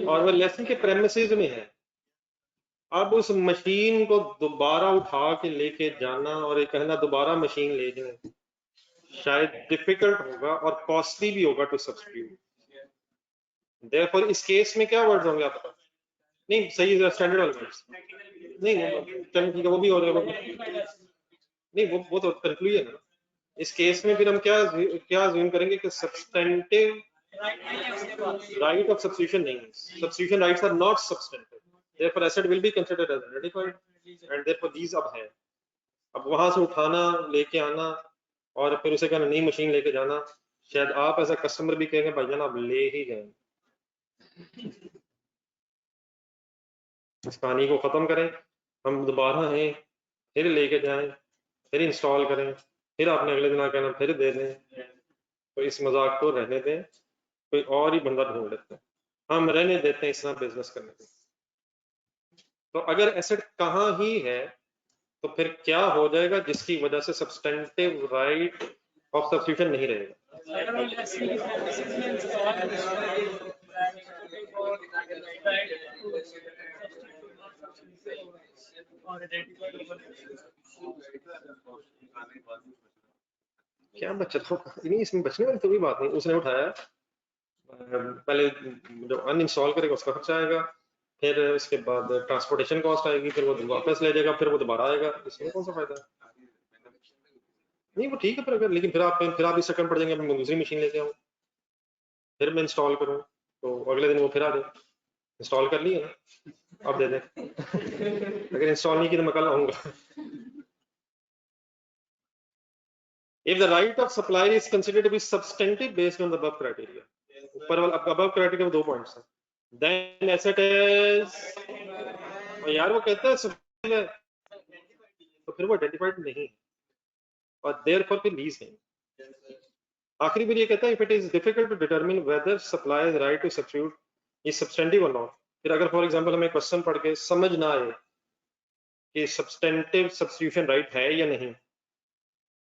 और वो लेसी के प्रेमिसेस में है। अब उस मशीन को दोबारा उठा के लेके जाना और ये कहना दोबारा मशीन ले जाए शायद डिफिकल्ट होगा और कॉस्टली भी होगा टू सब्स्टिट्यूट। देयरफॉर इस केस में क्या वर्ड्स होंगे आपका, नहीं सही है स्टैंडर्ड वाले वर्ड्स, नहीं चलो ठीक है वो भी हो जाएगा, नहीं वो तो कंक्लूजन है ना। इस केस में फिर हम क्या क्या अज्यूम करेंगे कि सब्सटेंटिव राइट ऑफ सब्स्टिट्यूशन नहीं है, substitution rights are not substantive, therefore asset will be considered as identified and therefore these अब है। अब वहां से उठाना लेके आना और फिर उसे कहना नई मशीन लेके जाना, शायद आप एज अ कस्टमर भी कहेंगे भाईजान आप ले ही गए। इस कहानी को खत्म करें, हम दोबारा हैं फिर लेके जाएं फिर इंस्टॉल करें फिर आपने अगले दिन कहना फिर दे दें, तो इस मजाक को रहने दें, कोई और ही बंदा ढूंढ लेते हैं, हम रहने देते हैं इस तरह बिजनेस करने को। तो अगर एसेट कहाँ ही है तो फिर क्या हो जाएगा जिसकी वजह से सब्सटेंटिव राइट ऑफ सब्स्टिट्यूशन नहीं रहेगा। क्या बचत हो नहीं, इसमें बचने वाली तो कोई बात नहीं, उसने उठाया पहले जो अनइंस्टॉल करेगा उसका खर्चा आएगा, फिर उसके बाद ट्रांसपोर्टेशन कॉस्ट आएगी, फिर वो वापस ले जाएगा, फिर वो दोबारा आएगा, इसमें कौन सा फायदा है। नहीं वो ठीक है, पर अगर लेकिन फिर आप इस चक्कर में पड़ जाएंगे मैं दूसरी मशीन लेके आऊँ फिर मैं इंस्टॉल करूँ तो अगले दिन वो फिर आ जाए, इंस्टॉल कर लिया ना अब दे दें अगर इंस्टॉल नहीं की तो मैं कल आऊंगा। If the right of supply is considered to be substantive based on the above criteria, ऊपर वाला above criteria में 2 पॉइंट्स हैं, then asset is, और यार वो कहता है substantive है, तो फिर वो identified नहीं है और therefore फिर lease नहीं। आखिरी बार ये कहता है if it is difficult to determine whether supply is right to substitute is substantive or not, फिर अगर फॉर एग्जांपल हमें क्वेश्चन पढ़ के समझ ना आए कि सब्सटेंटिव सब्स्टिट्यूशन राइट है या नहीं,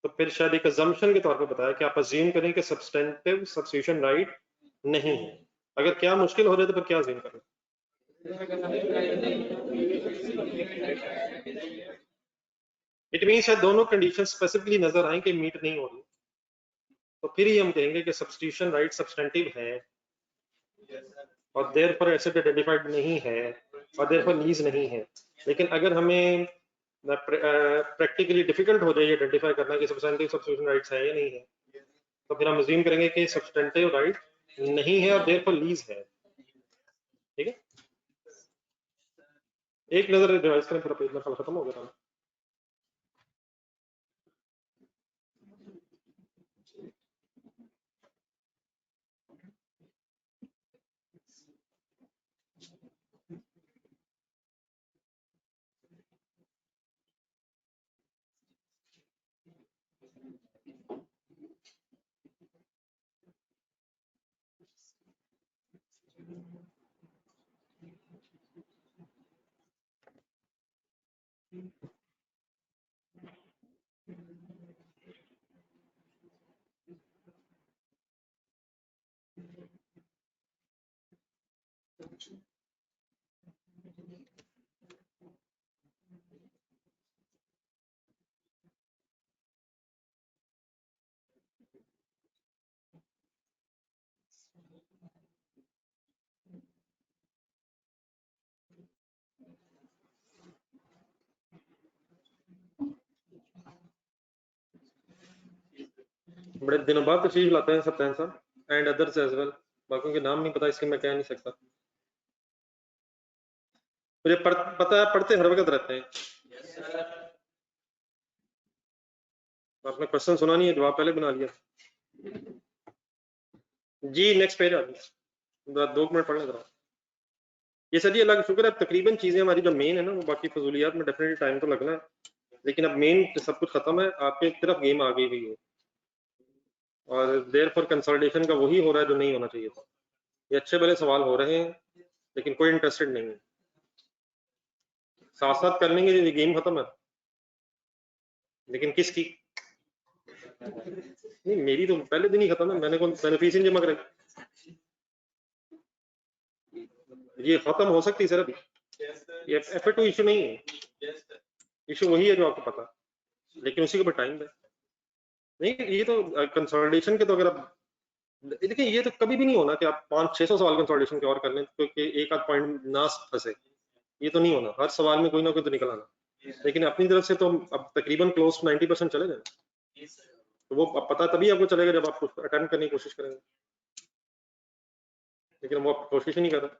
तो फिर शायद एक अजम्पशन के तौर पे बताया कि आप अज्यूम करें कि सब्सटेंटिव सब्स्टिट्यूशन राइट नहीं है। अगर क्या मुश्किल हो जाए तो फिर क्या अज्यूम करें? इट मीन शायद दोनों कंडीशन स्पेसिफिकली नजर आए कि मीट नहीं हो रही, तो फिर ही हम कहेंगे कि सब्स्टिट्यूशन राइट सब्सटेंटिव है और देयरफॉर एसेट आइडेंटिफाइड नहीं है और देयरफॉर लीज नहीं है। लेकिन अगर हमें प्रैक्टिकली डिफिकल्ट हो जाए आइडेंटिफाई करना कि सब्सटेंटिव सब्स्टिट्यूशन राइट्स है या नहीं है, तो फिर हम अज्यूम करेंगे कि सब्सटेंटिव राइट नहीं है और देयरफॉर लीज है। ठीक है, एक नजर रिवाइज करें, फिर पेज में खत्म हो गया। बड़े दिनों बाद तशरीफ लाते हैं सप्तान साहब एंड अदर्स एज वेल, बाकियों के नाम नहीं पता इसलिए मैं कह नहीं सकता। मुझे पता है पढ़ते हर वक्त रहते हैं। आपने क्वेश्चन सुना नहीं है, जवाब पहले बना लिया जी। नेक्स्ट पेज आ गया, 2 मिनट पढ़ने जरा। ये सर जी अल्लाह का शुक्र है, तकरीबन चीजें हमारी जो मेन है ना, वो बाकी फजूलियात में डेफिनेटली टाइम तो लगना है, लेकिन अब मेन सब कुछ खत्म है, आपके तरफ गेम आ गई हुई है और देयर फॉर कंसल्टेशन का वही हो रहा है जो नहीं होना चाहिए था। ये अच्छे भले सवाल हो रहे हैं लेकिन कोई इंटरेस्टेड नहीं है, साथ साथ कर लेंगे, ये गेम खत्म है। लेकिन किसकी? नहीं, मेरी तो पहले दिन ही खत्म है, मैंने कौन बेनिफिशियरी जमा करे। ये खत्म हो सकती है सर, अभी ये F2 इशू नहीं है, इशू वही है जो आपको पता, लेकिन उसी के ऊपर टाइम है। नहीं, ये तो कंसोलिडेशन के तो अगर आप देखिए, ये तो कभी भी नहीं होना कि आप 500-600 सवाल कंसोलिडेशन के और कर लें क्योंकि एक आध पॉइंट ना फंसे, ये तो नहीं होना। हर सवाल में कोई ना कोई तो निकल आना, लेकिन अपनी तरफ से तो अब तकरीबन क्लोज 90% चले जाए, तो वो पता तभी आपको चलेगा जब आप अटेम्प्ट करने की कोशिश करेंगे, लेकिन वो आप कोशिश ही नहीं कर रहे।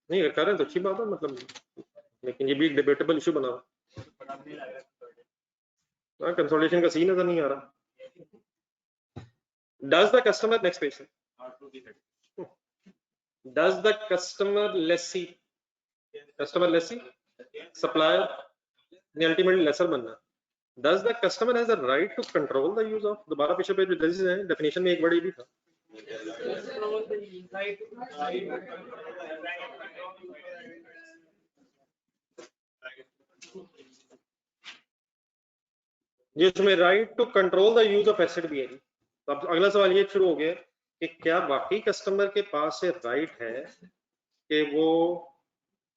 नहीं कर रहे तो अच्छी बात है, मतलब, लेकिन ये भी एक डिबेटेबल इशू बना हुआ। कंसोलिडेशन का सीन नजर नहीं आ रहा। Does the customer, next page, does the customer lessee supplier ने ultimately lesser बनना, does the customer has the right to control the use of, दोबारा पीछे पे जो है definition में एक वर्ड ये भी था, जिसमें right to control the use of asset भी है। तो अब अगला सवाल ये शुरू हो गया कि क्या वाकई कस्टमर के पास से राइट है कि वो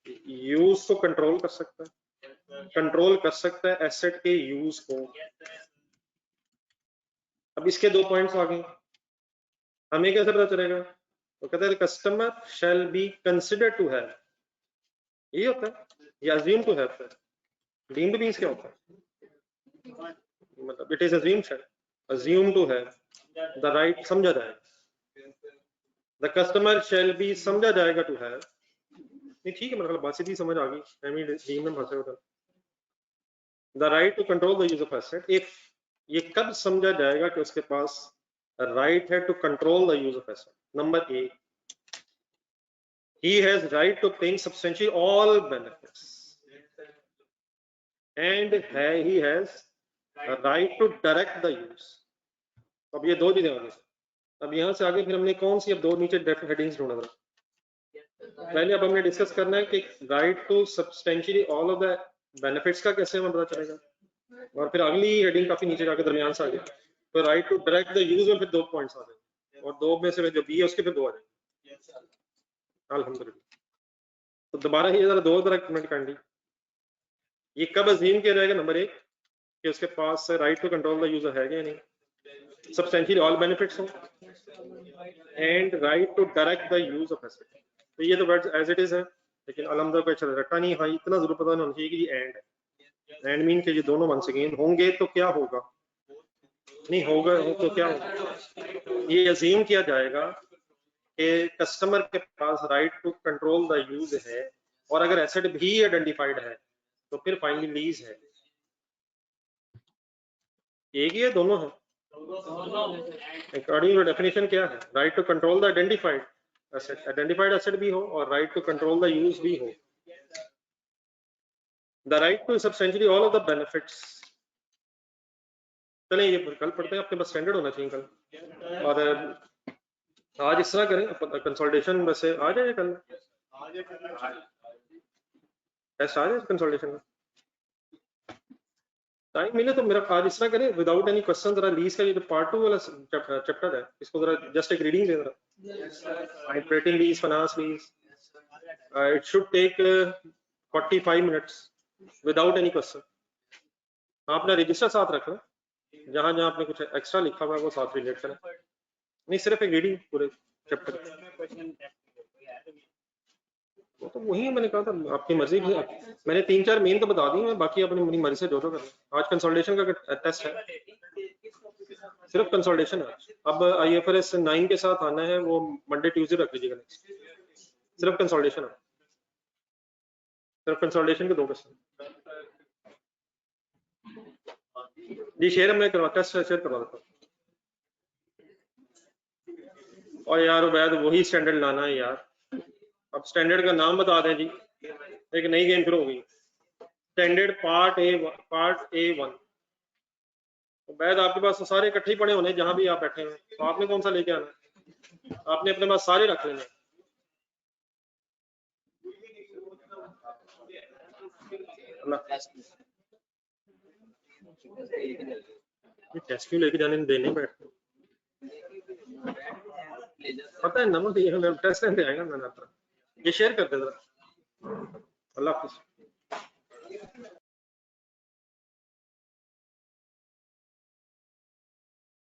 यूज को कंट्रोल कर सकता है, एसेट के यूज को। अब इसके 2 पॉइंट्स आ गए, हमें कैसे पता चलेगा? तो कहते हैं customer shall be consider to have, ये होता है, या अज्यूम टू हैव है। डीम्ड मींस क्या होता है? मतलब it is assume to have the right, समझा जाएगा। द कस्टमर शैल बी समझा जाएगा टू हैव, नहीं ठीक है, मतलब बात सीधी समझ आ गई। डीम में फंसे होता, the right to control the use of asset if ये कब समझा जाएगा कि उसके पास राइट है to control the use of asset? Number A, he has right to obtain substantially all benefits and he has a right to direct the use. अब ये दो चीजें आ गई। अब यहाँ से आगे फिर हमने कौन सी अब दो नीचे हेडिंग्स ढूंढा था। पहले अब हमने डिस्कस करना है कि right to substantially all of the benefits का कैसे हमें पता चलेगा, और फिर अगली हेडिंग काफी नीचे जाकर दरमियान से आ गई, तो right to direct the use में फिर दो पॉइंट्स आ जाएंगे, और दो में से जो बी है उसके फिर दो आ जाएंगे। अल्हम्दुलिल्लाह। तो दोबारा ही जरा दो तरह कमेंट कर ली। ये कब अजीम किया जाएगा? नंबर एक, कि उसके पास right to control the user है या नहीं, सब्सटेंशियली ऑल बेनिफिट्स हो, and right to direct the use of asset. तो ये तो वर्ड्स एज इट इज है, लेकिन अल्हम्दुलिल्लाह कोई अच्छा रटा नहीं। हाँ, इतना जरूर पता होना चाहिए कि ये एंड है। एंड मीन के ये दोनों वंस अगेन होंगे तो क्या होगा, नहीं होगा तो क्या होगा। ये अजीम किया जाएगा कि कस्टमर के पास right to control the use है, और अगर एसेट भी आइडेंटिफाइड है तो फिर फाइनली लीज है। एक ही है, दोनों है। अकॉर्डिंग टू डेफिनेशन क्या है? Right to control the identified asset, identified asset भी हो और right to control the use भी हो। The right to substantially all of the benefits. चलें ये कल पढ़ते हैं, आपके पास स्टैंडर्ड होना चाहिए कल। और आज इस तरह करें, कंसल्टेशन वैसे आ जाए कल, टेस्ट आ जाए कंसल्टेशन में, टाइम मिले तो मेरा आज इस तरह करें विदाउट एनी क्वेश्चन। जरा लीज का ये जो पार्ट 2 वाला चैप्टर है, इसको जरा जस्ट एक रीडिंग दे जरा। Operating lease, finance lease, it should take 45 minutes without any question. आपने रजिस्टर साथ रखना, जहां जहां आपने कुछ एक्स्ट्रा लिखा हुआ है वो साथ रिलेट करें, नहीं सिर्फ एक रीडिंग पूरे चैप्टर। वो तो वही मैंने कहा था, आपकी मर्जी। मैंने 3-4 मेन तो बता दी हैं, बाकी अपनी मर्जी से जो जो करना। आज कंसल्टेशन का टेस्ट है, सिर्फ कंसल्टेशन है। अब IFRS 9 के साथ आना है, वो मंडे ट्यूसडे रख लीजिएगा नेक्स्ट। सिर्फ कंसल्टेशन है, सिर्फ कंसल्टेशन के 2 क्वेश्चन। जी शेयर मैं करवा, टेस्ट शेयर करवा देता हूँ। और यार उबैद वही स्टैंडर्ड लाना है यार। अब स्टैंडर्ड का नाम बता दें जी, एक नई गेम शुरू हो गई, स्टैंडर्ड पार्ट A1। उबैद आपके पास तो सारे इकट्ठे ही पड़े होने जहां भी आप बैठे हैं, तो आपने कौन सा लेके आना? आपने अपने पास सारे रख लेने। टेस्ट क्यों लेके जाने, देने बैठते पता है नमक ये टेस्ट आएगा मैंने। ये शेयर कर दे जरा। अल्लाह हाफिज़।